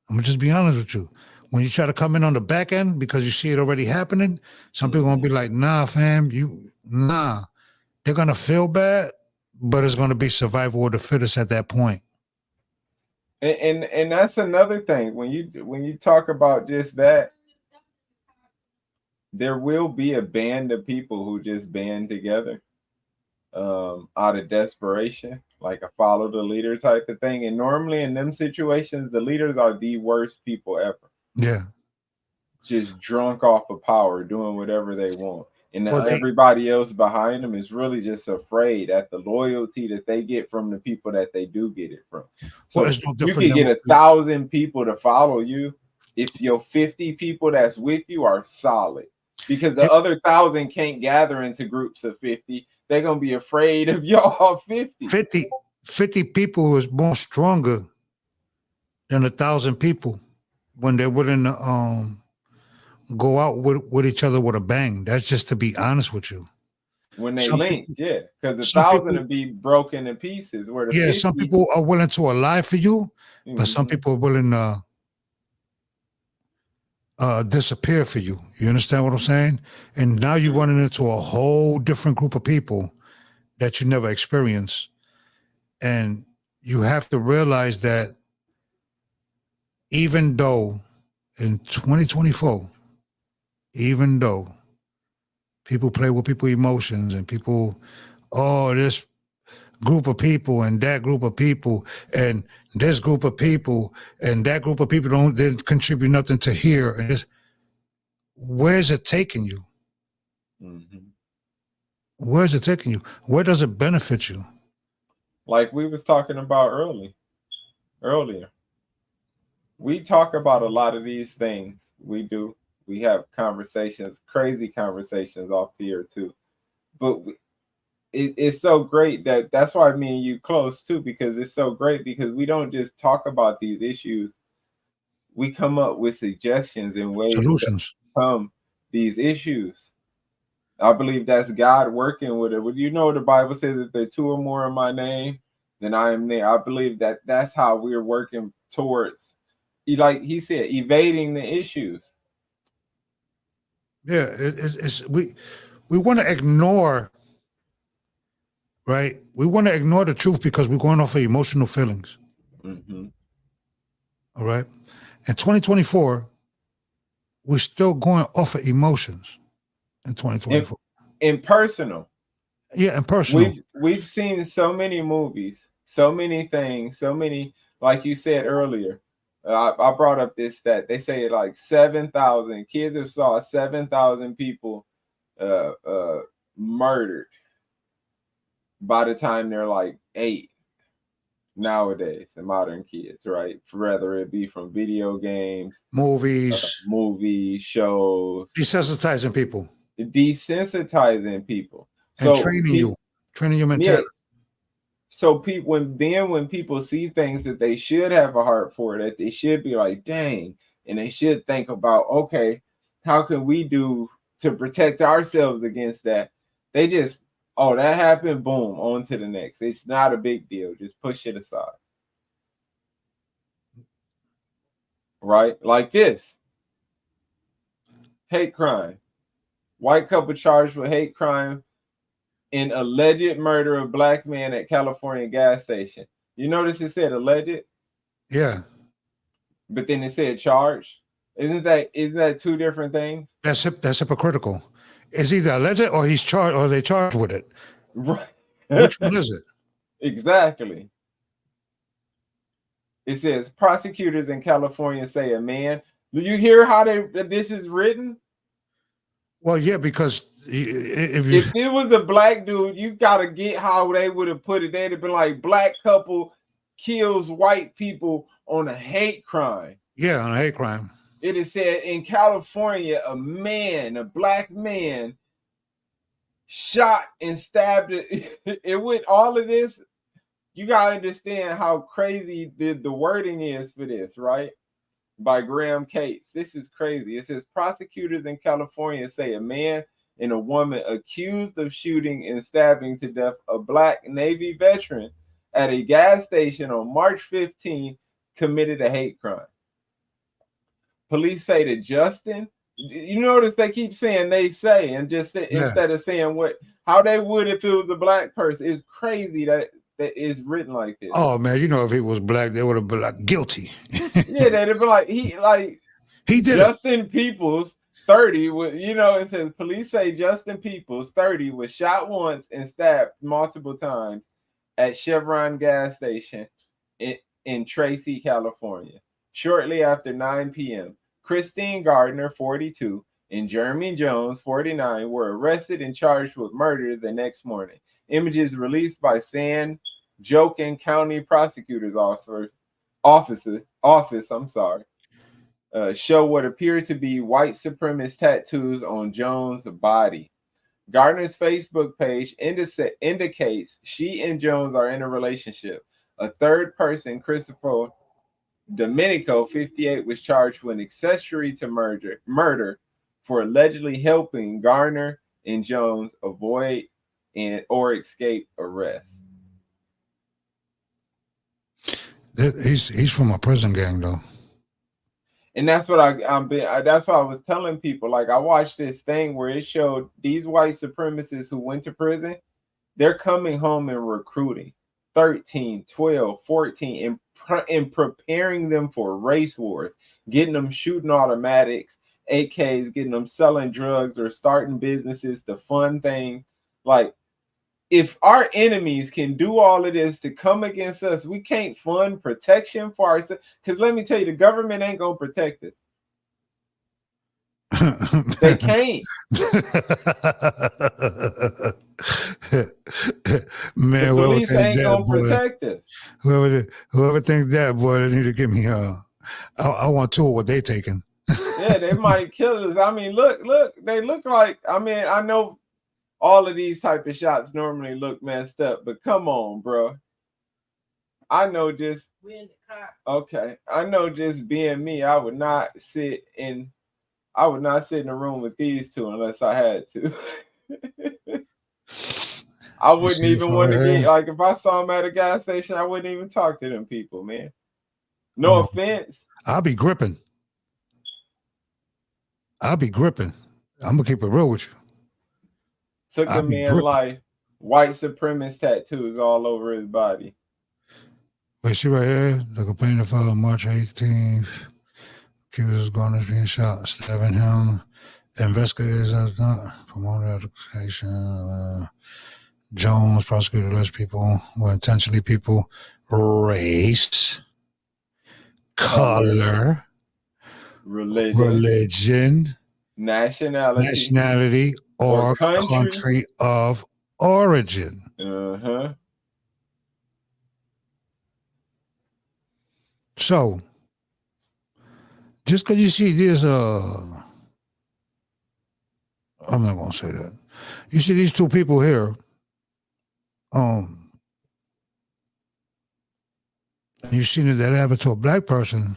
When you try to come in on the back end because you see it already happening, some people going to be like, nah, fam, nah. They're going to feel bad, but it's going to be survival of the fittest at that point. And that's another thing. When you talk about just that, there will be a band of people who just band together out of desperation, like a follow the leader type of thing. And normally in them situations, the leaders are the worst people ever. Yeah. Just drunk off of power, doing whatever they want. And Well, everybody else behind them is really just afraid at the loyalty that they get from the people that they do get it from. So well, it's no you different can than get 1,000 people to follow you if your 50 people that's with you are solid. Because the other 1,000 can't gather into groups of 50. They're going to be afraid of y'all 50. 50 people is more stronger than 1,000 people when they're willing to go out with each other with a bang. That's just to be honest with you. When they Some link, people- yeah, because the some 1,000 people- will be broken to pieces. Where the Yeah, 50, some people are willing to lie for you, but some Mhm. people are willing to disappear for you. You understand what I'm saying? And now you're running into a whole different group of people that you never experienced. And you have to realize that even though in 2024, even though people play with people's emotions and people, oh, this group of people and that group of people and this group of people and that group of people didn't contribute nothing to here. And this, where's it taking you? Mhm. Where's it taking you? Where does it benefit you? Like we was talking about earlier. We talk about a lot of these things. We do. We have conversations, crazy conversations off here too. But it's so great that's why me and you close too, because it's so great because we don't just talk about these issues. We come up with suggestions and ways to Solutions. overcome these issues. I believe that's God working with it. Well, you know, the Bible says that there are two or more in my name, then I am there. I believe that that's how we're working towards, like he said, evading the issues. Yeah, we want to ignore, right? We want to ignore the truth because we're going off of emotional feelings. Mm-hmm. All right. In 2024, we're still going off of emotions in 2024. In personal. Yeah, and personal. We've seen so many movies, so many things, so many, like you said earlier. I brought up this stat. They say like 7,000 kids have saw 7,000 people murdered by the time they're like 8 nowadays, the modern kids, right? Whether it be from video games, Movies, shows, desensitizing people, desensitizing people, and training your mentality. Yeah. So people, when people see things that they should have a heart for, that they should be like, dang, and they should think about, okay, how can we do to protect ourselves against that? They just, oh, that happened, boom, on to the next. It's not a big deal. Just push it aside. right? Like this. Hate crime. White couple charged with hate crime in alleged murder of black man at California gas station. You notice it said alleged, Yeah, but then it said charged. Isn't that two different things? that's hypocritical. It's either alleged or he's charged or they charged with it. Right. Which one is it? Exactly. It says prosecutors in California say a man. Do you hear how this is written? Well, yeah, because if If it was a black dude, you gotta get how they would have put it. They'd have been like, black couple kills white people on a hate crime. yeah, on a hate crime. It is said in California, a black man, shot and stabbed it. It with all of this, you gotta understand how crazy the wording is for this, right? By Graham Cates. This is crazy. It says prosecutors in California say a man and a woman accused of shooting and stabbing to death a black Navy veteran at a gas station on March 15 committed a hate crime. Police say that Justin, you notice they keep saying they say and just say, instead of saying how they would if it was a black person. It's crazy that is written like this. Oh man, you know, if he was black, they would have been like guilty. Yeah, they'd have been like he did Justin Peoples, 30, it says police say Justin Peoples, 30, was shot once and stabbed multiple times at Chevron gas station in Tracy, California. Shortly after 9 p.m., Christine Gardner, 42, and Jeremy Jones, 49, were arrested and charged with murder the next morning. Images released by San Joaquin County Prosecutor's Office, show what appear to be white supremacist tattoos on Jones' body. Gardner's Facebook page indicates she and Jones are in a relationship. A third person, Christopher Domenico, 58, was charged with accessory to murder for allegedly helping Gardner and Jones avoid or escape arrest. He's from a prison gang though. And that's what that's what I was telling people. Like, I watched this thing where it showed these white supremacists who went to prison, they're coming home and recruiting 13, 12, 14, and preparing them for race wars, getting them shooting automatics, AKs, getting them selling drugs or starting businesses to fund things. Like, if our enemies can do all of this to come against us, we can't fund protection for ourselves. Because let me tell you, the government ain't going to protect us. They can't. Man, the police ain't going to protect us. Whoever thinks that, boy, they need to give me I want to what they taking. Yeah, they might kill us. I mean, look, they look like, I know all of these type of shots normally look messed up, but come on, bro. I know just We're in the car. Okay. I know just being me, I would not sit in a room with these two unless I had to. I wouldn't even want to get, like, if I saw them at a gas station, I wouldn't even talk to them people, man. No offense. I'll be gripping. I'm gonna keep it real with you. Took the man life, white supremacist tattoos all over his body. Wait, see right here, the complaint filed March 18th. Accused Garner's being shot, stabbing him. Investigators have not promoted education. Jones prosecuted less people were intentionally people, race, color, religion, nationality, or country of origin. So, just because you see this, I'm not gonna say that. You see these two people here, and you see that happened to a black person.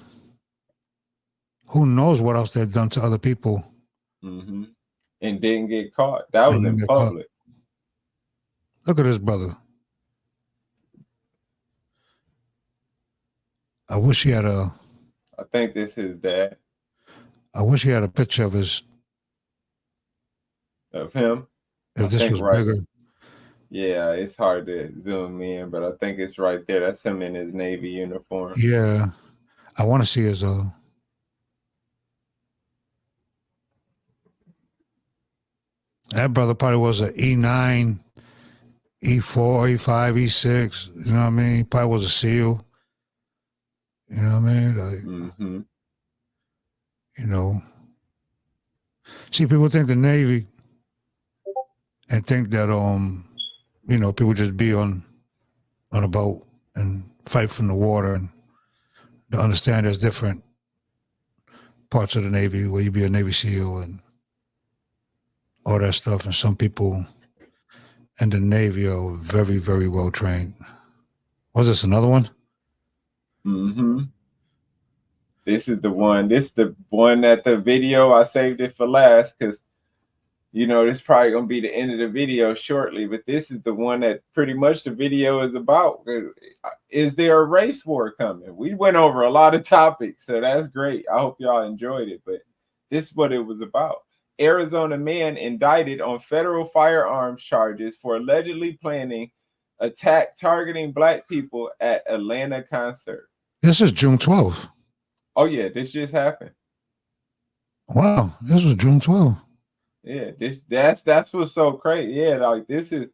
Who knows what else they've done to other people? Mm-hmm. And didn't get caught. That was in public. Look at this brother. I wish he had a I think this is dad I wish he had a picture of his. of him. If I this think was right. bigger, Yeah, it's hard to zoom in, but I think it's right there. That's him in his Navy uniform. yeah. I want to see his. That brother probably was an E9, E4, E5, E6. You know what I mean? He probably was a SEAL. You know what I mean? Like, Mm-hmm. you know. See, people think the Navy and think that you know, people just be on a boat and fight from the water, and to understand there's different parts of the Navy where you be a Navy SEAL and all that stuff. And some people in the Navy are very, very well trained. Was this another one? Mm-hmm. This is the one. This is the one that the video, I saved it for last because, you know, this is probably going to be the end of the video shortly. But this is the one that pretty much the video is about. Is there a race war coming? We went over a lot of topics, so that's great. I hope y'all enjoyed it. But this is what it was about. Arizona man indicted on federal firearms charges for allegedly planning attack targeting Black people at Atlanta concert. This is June 12th. Oh yeah, this just happened. Wow, this was June 12th. Yeah, that's what's so crazy. Yeah, like this is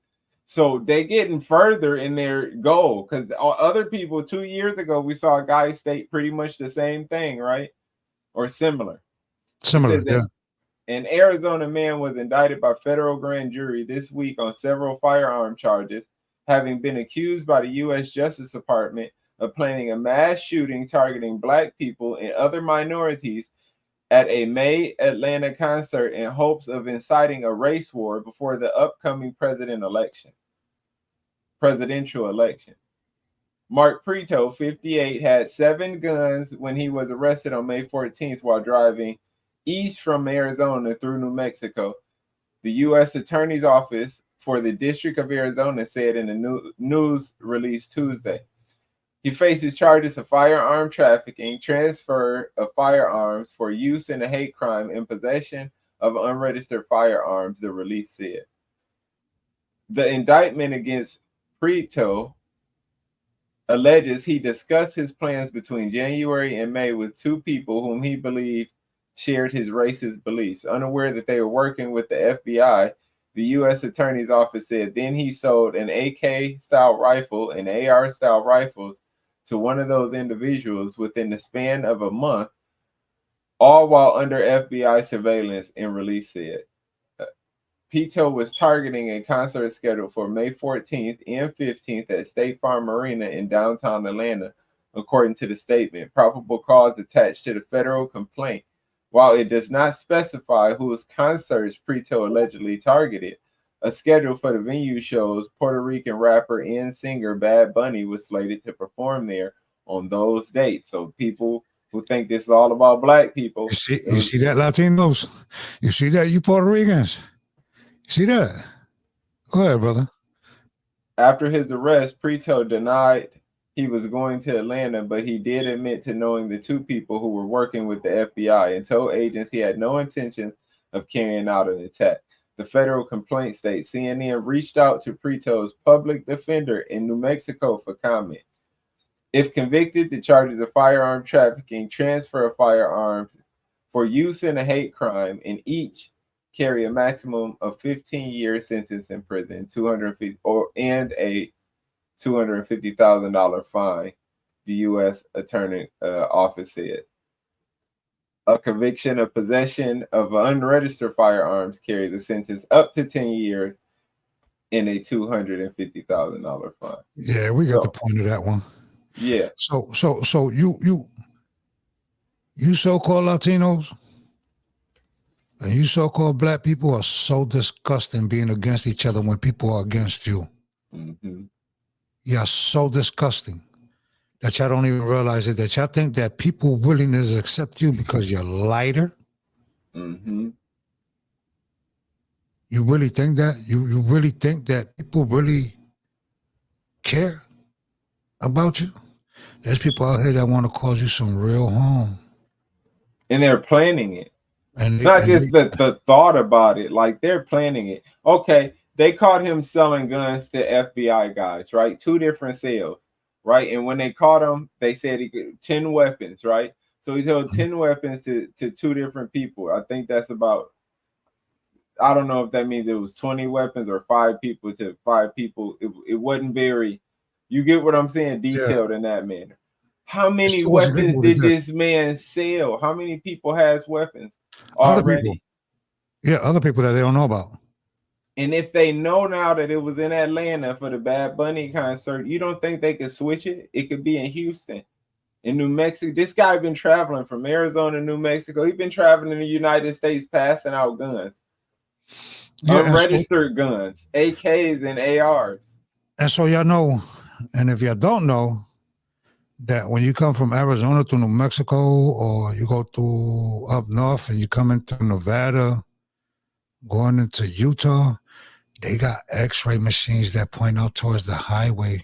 so they getting further in their goal because other people 2 years ago we saw a guy state pretty much the same thing, right? Or similar. Similar, yeah. An Arizona man was indicted by federal grand jury this week on several firearm charges, having been accused by the U.S. Justice Department of planning a mass shooting targeting Black people and other minorities at a May Atlanta concert in hopes of inciting a race war before the upcoming presidential election. Mark Prito, 58, had 7 guns when he was arrested on May 14th while driving east from Arizona through New Mexico. The U.S. Attorney's Office for the District of Arizona said in a news release Tuesday. He faces charges of firearm trafficking, transfer of firearms for use in a hate crime, and possession of unregistered firearms, the release said. The indictment against Prito alleges he discussed his plans between January and May with 2 people whom he believed shared his racist beliefs. Unaware that they were working with the FBI, the U.S. Attorney's Office said then he sold an AK-style rifle and AR-style rifles to one of those individuals within the span of a month, all while under FBI surveillance, and release said. Prito was targeting a concert scheduled for May 14th and 15th at State Farm Arena in downtown Atlanta, according to the statement. Probable cause attached to the federal complaint. While it does not specify whose concerts Prito allegedly targeted, a schedule for the venue shows Puerto Rican rapper and singer Bad Bunny was slated to perform there on those dates. So people who think this is all about Black people. You see that, Latinos? You see that, you Puerto Ricans? You see that? Go ahead, brother. After his arrest, Prito denied he was going to Atlanta, but he did admit to knowing the 2 people who were working with the FBI and told agents he had no intention of carrying out an attack. The federal complaint states CNN reached out to Prito's public defender in New Mexico for comment. If convicted, the charges of firearm trafficking, transfer of firearms for use in a hate crime, and each carry a maximum of 15-year sentence in prison, and a $250,000 fine, the U.S. Attorney Office said. A conviction of possession of unregistered firearms carries a sentence up to 10 years and a $250,000 fine. Yeah, we got the point of that one. Yeah. So you so-called Latinos and you so-called Black people are so disgusting being against each other when people are against you. Mm-hmm. You're so disgusting that y'all don't even realize it, that y'all think that people willingness to accept you because you're lighter. Mm-hmm. You really think that? You really think that people really care about you? There's people out here that want to cause you some real harm. And they're planning it. And Not just the thought about it, like they're planning it. Okay, they caught him selling guns to FBI guys, right? 2 different sales, right? And when they caught him, they said he could 10 weapons, right? So he sold 10 weapons to 2 different people. I think that's about, I don't know if that means it was 20 weapons or 5 people to 5 people. It wasn't very, you get what I'm saying, detailed in that manner. How many weapons did this man sell? How many people has weapons already? Other people that they don't know about. And if they know now that it was in Atlanta for the Bad Bunny concert, you don't think they could switch it? It could be in Houston, in New Mexico. This guy been traveling from Arizona to New Mexico. He's been traveling in the United States passing out guns. Unregistered guns, AKs and ARs. And so y'all know, and if y'all don't know, that when you come from Arizona to New Mexico, or you go to up north and you come into Nevada, going into Utah, they got X-ray machines that point out towards the highway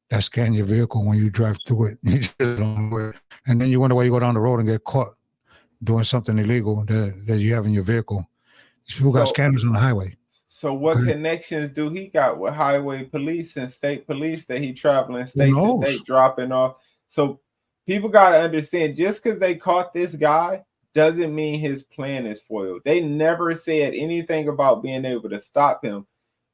that scan your vehicle when you drive through it. You just don't know it. And then you wonder why you go down the road and get caught doing something illegal that you have in your vehicle. These people got scanners on the highway. So what connections do he got with highway police and state police that he traveling state to state dropping off? So people got to understand, just because they caught this guy doesn't mean his plan is foiled. They never said anything about being able to stop him.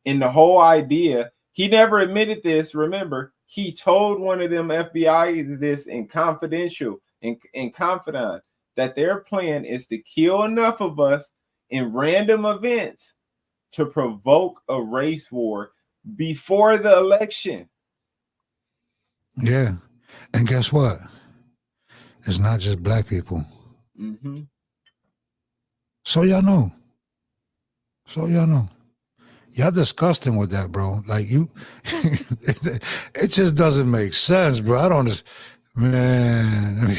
And the whole idea, he never admitted this. Remember, he told one of them FBI this in confidential, in confidant, that their plan is to kill enough of us in random events to provoke a race war before the election. Yeah. And guess what? It's not just black people. Mm-hmm. So y'all know. Y'all disgusting with that, bro. Like you, it just doesn't make sense, bro. I don't just, man.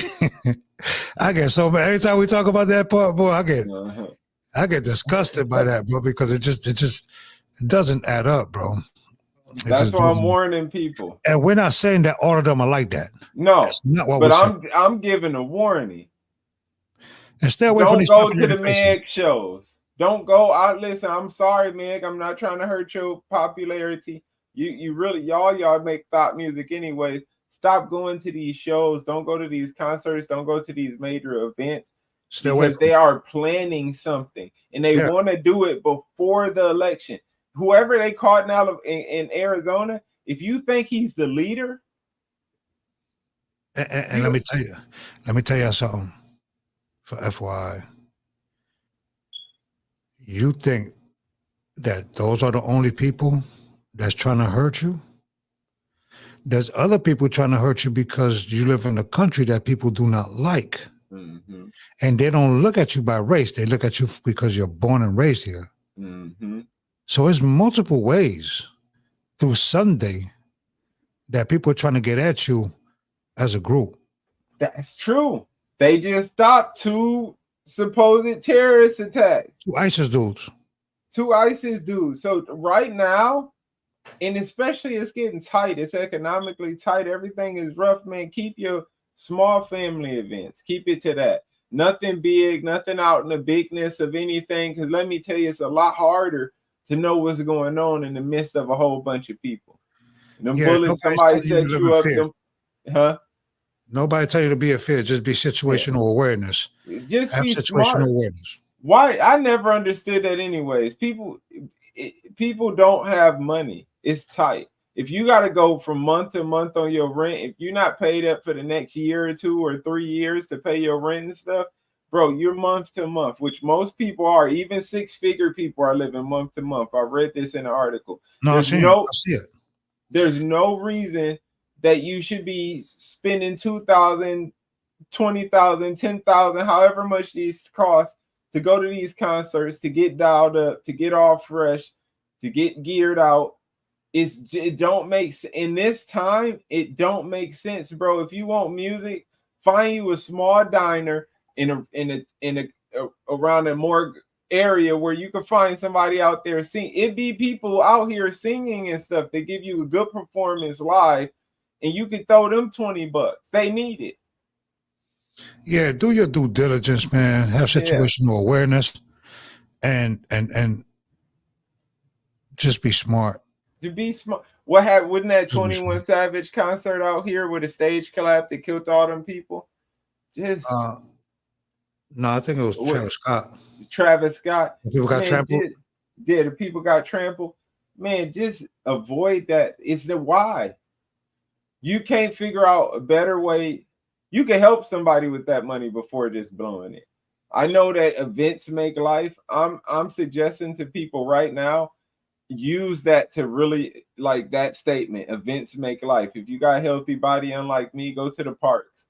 I get so mad every time we talk about that part, boy. I get disgusted by that, bro, because it doesn't add up, bro. That's why I'm warning people. And we're not saying that all of them are like that. No, that's not what but we're saying. I'm giving a warning. And stay away from these. Don't go to the Meg shows. Don't go out. Listen, I'm sorry, Meg. I'm not trying to hurt your popularity. You really, y'all make thought music anyway. Stop going to these shows. Don't go to these concerts. Don't go to these major events. Because they are planning something and they want to do it before the election. Whoever they caught now in Arizona, if you think he's the leader, and let me tell you something. For FYI, you think that those are the only people that's trying to hurt you? There's other people trying to hurt you because you live in a country that people do not like. Mm-hmm. And they don't look at you by race. They look at you because you're born and raised here. Mm-hmm. So it's multiple ways through Sunday that people are trying to get at you as a group. That's true. They just stopped 2 supposed terrorist attacks. 2 ISIS dudes. 2 ISIS dudes. So right now, and especially it's getting tight. It's economically tight. Everything is rough, man. Keep your small family events. Keep it to that. Nothing big, nothing out in the bigness of anything. Because let me tell you, it's a lot harder to know what's going on in the midst of a whole bunch of people. Them bullets, somebody set you up. Nobody tell you to be a fear. Just be situational awareness. Just have be situational smart. awareness. Why? I never understood that anyways. People don't have money. It's tight. If you got to go from month to month on your rent, if you're not paid up for the next year or 2 or 3 years to pay your rent and stuff, bro, you're month to month, which most people are. Even 6-figure people are living month to month. I read this in an article. No, I see it. There's no reason that you should be spending $2,000, $20,000, $10,000, however much these cost to go to these concerts, to get dialed up, to get all fresh, to get geared out. It don't make sense in this time. It don't make sense, bro. If you want music, find you a small diner in a around a more area where you can find somebody out there sing. It be people out here singing and stuff. They give you a good performance live, and you can throw them $20. They need it. Yeah, do your due diligence, man. Have situational awareness, and just be smart. To be smart. Wouldn't that 21 Savage concert out here with a stage collapse that killed all them people? Just no, I think it was Travis Scott. Travis Scott. People got trampled. The people got trampled. Man, just avoid that. It's the why. You can't figure out a better way. You can help somebody with that money before just blowing it. I know that events make life. I'm suggesting to people right now, use that to really like that statement. Events make life. If you got a healthy body, unlike me, go to the parks,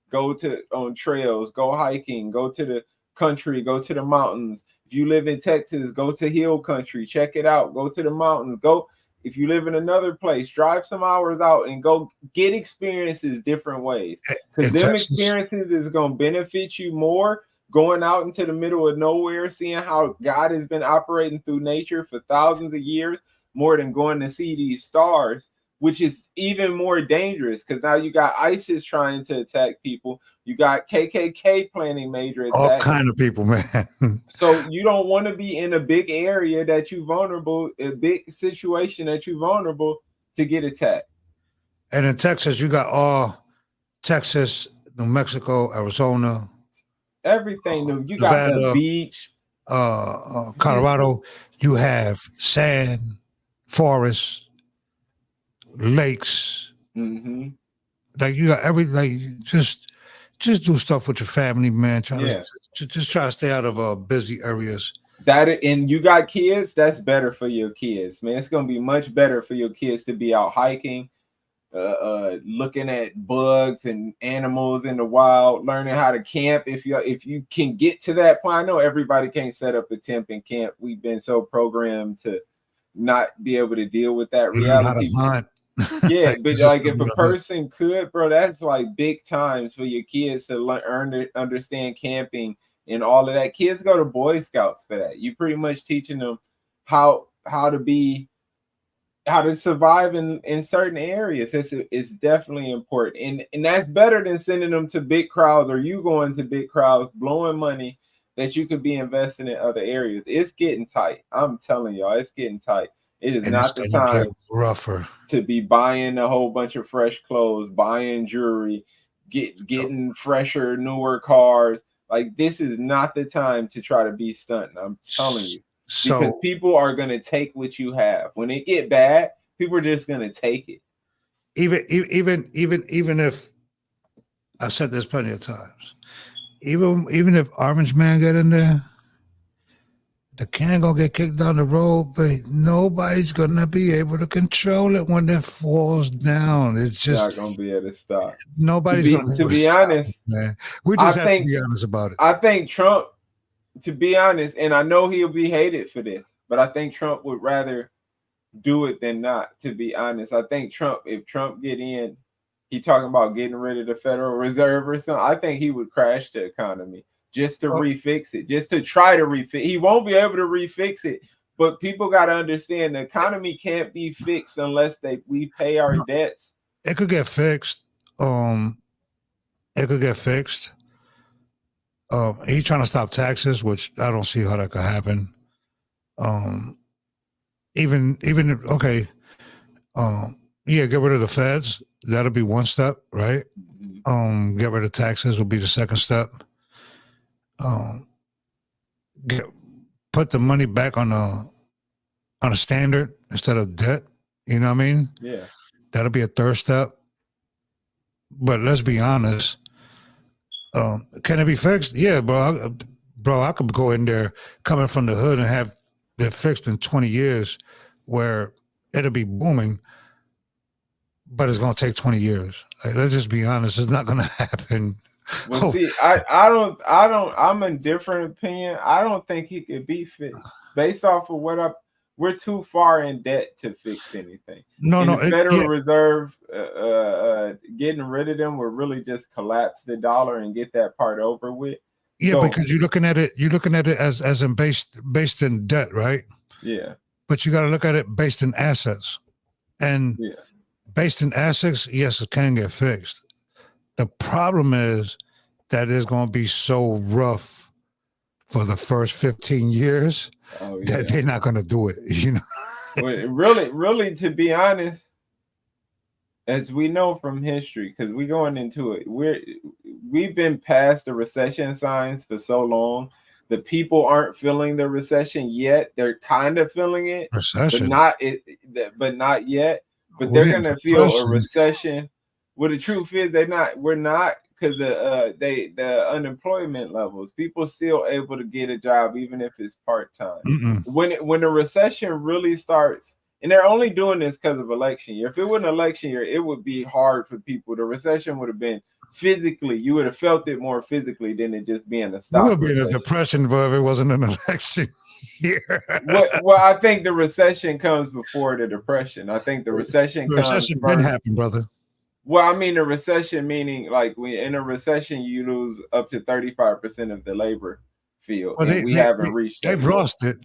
go to on trails, go hiking, go to the country, go to the mountains. If you live in Texas, go to hill country, check it out, go to the mountains, go. If you live in another place, drive some hours out and go get experiences different ways, because them experiences is going to benefit you more going out into the middle of nowhere, seeing how God has been operating through nature for thousands of years, more than going to see these stars, which is even more dangerous because now you got ISIS trying to attack people. You got KKK planning major attacks. All kind of people, man. So you don't want to be in a big area that you vulnerable, a big situation that you vulnerable to get attacked. And in Texas, you got all Texas, New Mexico, Arizona, everything. You got Nevada, the beach. Colorado, you have sand, forests, lakes. Mm-hmm. Like you got everything. Just do stuff with your family, man. Just try to stay out of busy areas. And you got kids, that's better for your kids, man. It's gonna be much better for your kids to be out hiking, looking at bugs and animals in the wild, learning how to camp. If you can get to that point, I know everybody can't set up a tent and camp. We've been so programmed to not be able to deal with that reality. Yeah, but like if a person could, bro, that's like big times for your kids to understand camping and all of that. Kids go to Boy Scouts for that. You pretty much teaching them how to survive in certain areas. It's definitely important, and that's better than sending them to big crowds or you going to big crowds, blowing money that you could be investing in other areas. It's getting tight. I'm telling y'all, it's getting tight. It is not the time rougher to be buying a whole bunch of fresh clothes, buying jewelry, getting fresher, newer cars. Like, this is not the time to try to be stunting. I'm telling you. Because people are going to take what you have. When it get bad, people are just going to take it. Even if I said this plenty of times, even if Orange Man get in there, the can gonna get kicked down the road, but nobody's gonna be able to control it when it falls down. It's just not gonna be able to stop. Nobody's to be honest, man. We just have to be honest about it. I think Trump, to be honest, and I know he'll be hated for this, but I think Trump would rather do it than not. To be honest, I think if Trump get in, he talking about getting rid of the Federal Reserve or something. I think he would crash the economy. Just to refix it, just to try to refix. He won't be able to refix it, but people got to understand the economy can't be fixed unless we pay our debts. It could get fixed. It could get fixed. He's trying to stop taxes, which I don't see how that could happen. Get rid of the feds. That'll be one step, right? Mm-hmm. Get rid of taxes will be the second step. Put the money back on a standard instead of debt. You know what I mean? Yeah. That'll be a third step. But let's be honest. Can it be fixed? Yeah, bro. I could go in there coming from the hood and have it fixed in 20 years where it'll be booming, but it's going to take 20 years. Like, let's just be honest. It's not going to happen. Well, see, I'm in different opinion. I don't think he could be fixed based off of we're too far in debt to fix anything. The Federal Reserve getting rid of them will really just collapse the dollar and get that part over with. Yeah, because you're looking at it as in based in debt, right? Yeah. But you got to look at it based in assets, and based in Essex, yes, it can get fixed. The problem is that it's going to be so rough for the first 15 years that they're not going to do it. You know, Well, really, to be honest, as we know from history, because we're going into it, we've been past the recession signs for so long. The people aren't feeling the recession yet. They're kind of feeling it, recession, but not yet. But they're gonna feel a recession. Well, the truth is, we're not, because the unemployment levels, people still able to get a job even if it's part-time. When the recession really starts, and they're only doing this because of election year. If it wasn't election year, it would be hard for people. The recession would have been physically, you would have felt it more physically than it just being a stop. It would be a depression, but if it wasn't an election year. Well, I think the recession comes before the depression. I think the recession didn't happen, brother. Well, I mean, the recession meaning like in a recession, you lose up to 35% of the labor field. Well, we haven't reached that. They've lost it.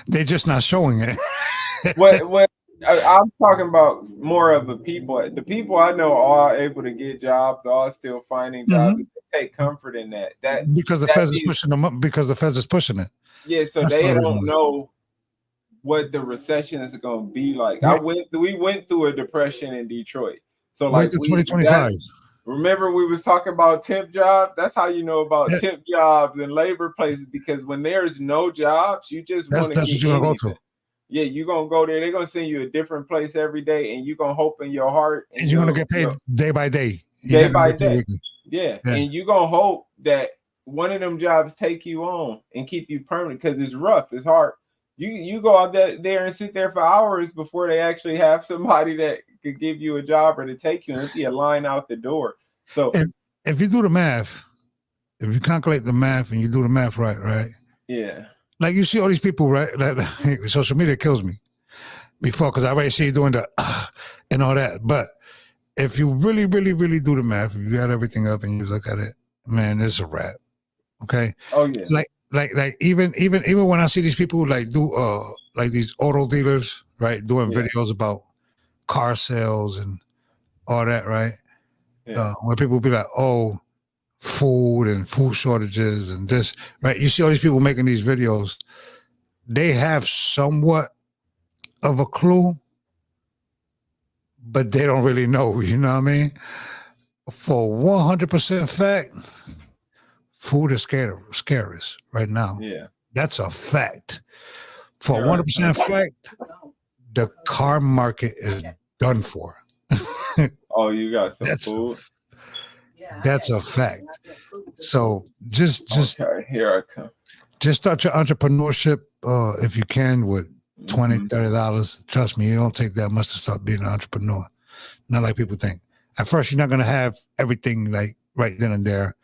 They're just not showing it. What I'm talking about more of the people I know are able to get jobs, are still finding jobs. They take comfort in that. Because the Feds is pushing them up, because the Feds is pushing it. Yeah, so they don't know what the recession is going to be like. We went through a depression in Detroit. So like 2025. Remember we was talking about temp jobs? That's how you know about temp jobs and labor places, because when there's no jobs, you just want to. That's what you're gonna go to. Yeah, you're gonna go there. They're gonna send you a different place every day, and you're gonna hope in your heart. And you're gonna get paid day by day. Day by day. Yeah, and you're gonna hope that one of them jobs take you on and keep you permanent, because it's rough, it's hard. You go out there and sit there for hours before they actually have somebody that could give you a job or to take you, and it'd be a line out the door. So if you do the math, if you calculate the math and you do the math right? Yeah. Like you see all these people, right? Like, social media kills me before, because I already see you doing the and all that. But if you really, really, really do the math, if you add everything up and you look at it, man, it's a wrap. Okay. Oh yeah. Like even when I see these people like do like these auto dealers, right, doing videos about car sales and all that, right? Yeah. Where people be like, oh, food and food shortages and this, right? You see all these people making these videos. They have somewhat of a clue, but they don't really know, you know what I mean? For 100% fact, food is scarce right now. Yeah. That's a fact. For 100% fact, the car market is done for. Oh, you got some food? That's a fact. So just okay, here I come. Just start your entrepreneurship if you can with $20, $30. Trust me, it don't take that much to start being an entrepreneur. Not like people think. At first, you're not gonna have everything like right then and there.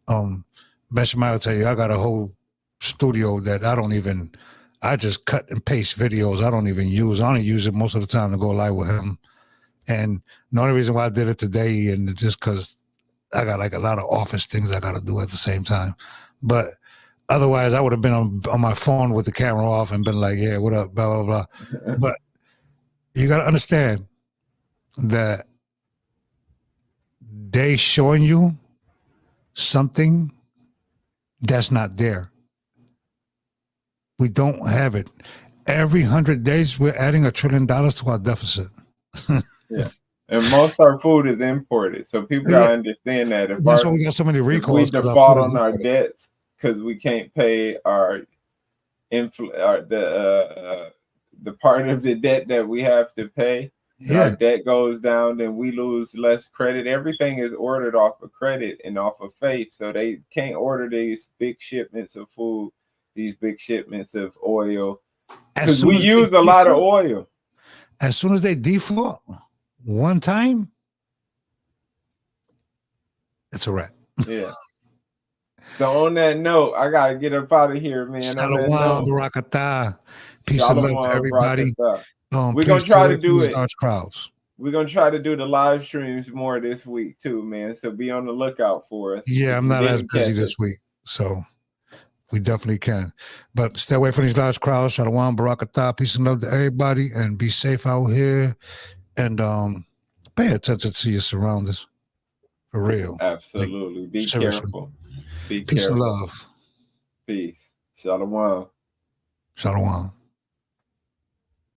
Ben Shemai will tell you, I got a whole studio that I just cut and paste videos. I don't even use. I only use it most of the time to go live with him. And the only reason why I did it today, and just because I got like a lot of office things I got to do at the same time. But otherwise, I would have been on my phone with the camera off and been like, yeah, what up, blah, blah, blah. But you got to understand that they showing you something that's not there. We don't have it. Every 100 days, we're adding $1 trillion to our deficit. Yeah. And most of our food is imported. So people got to understand that. That's why we got so many recalls. If we default on our debts because we can't pay the part of the debt that we have to pay. Our debt goes down, then we lose less credit. Everything is ordered off of credit and off of faith. So they can't order these big shipments of food, these big shipments of oil. Because we use a lot of oil. As soon as they default one time, it's a wrap. Yeah. So on that note, I gotta get up out of here, man. Shalom, barakatah. Peace and love to everybody. We're gonna try to do it. Large crowds. We're gonna try to do the live streams more this week too, man. So be on the lookout for us. Yeah, I'm not as busy this week, so we definitely can. But stay away from these large crowds. Shalom, barakatah. Peace and love to everybody, and be safe out here. And pay attention to your surroundings. For real. Absolutely. Be seriously. careful. Be Peace and careful. love. Peace. Shalom. Shalom.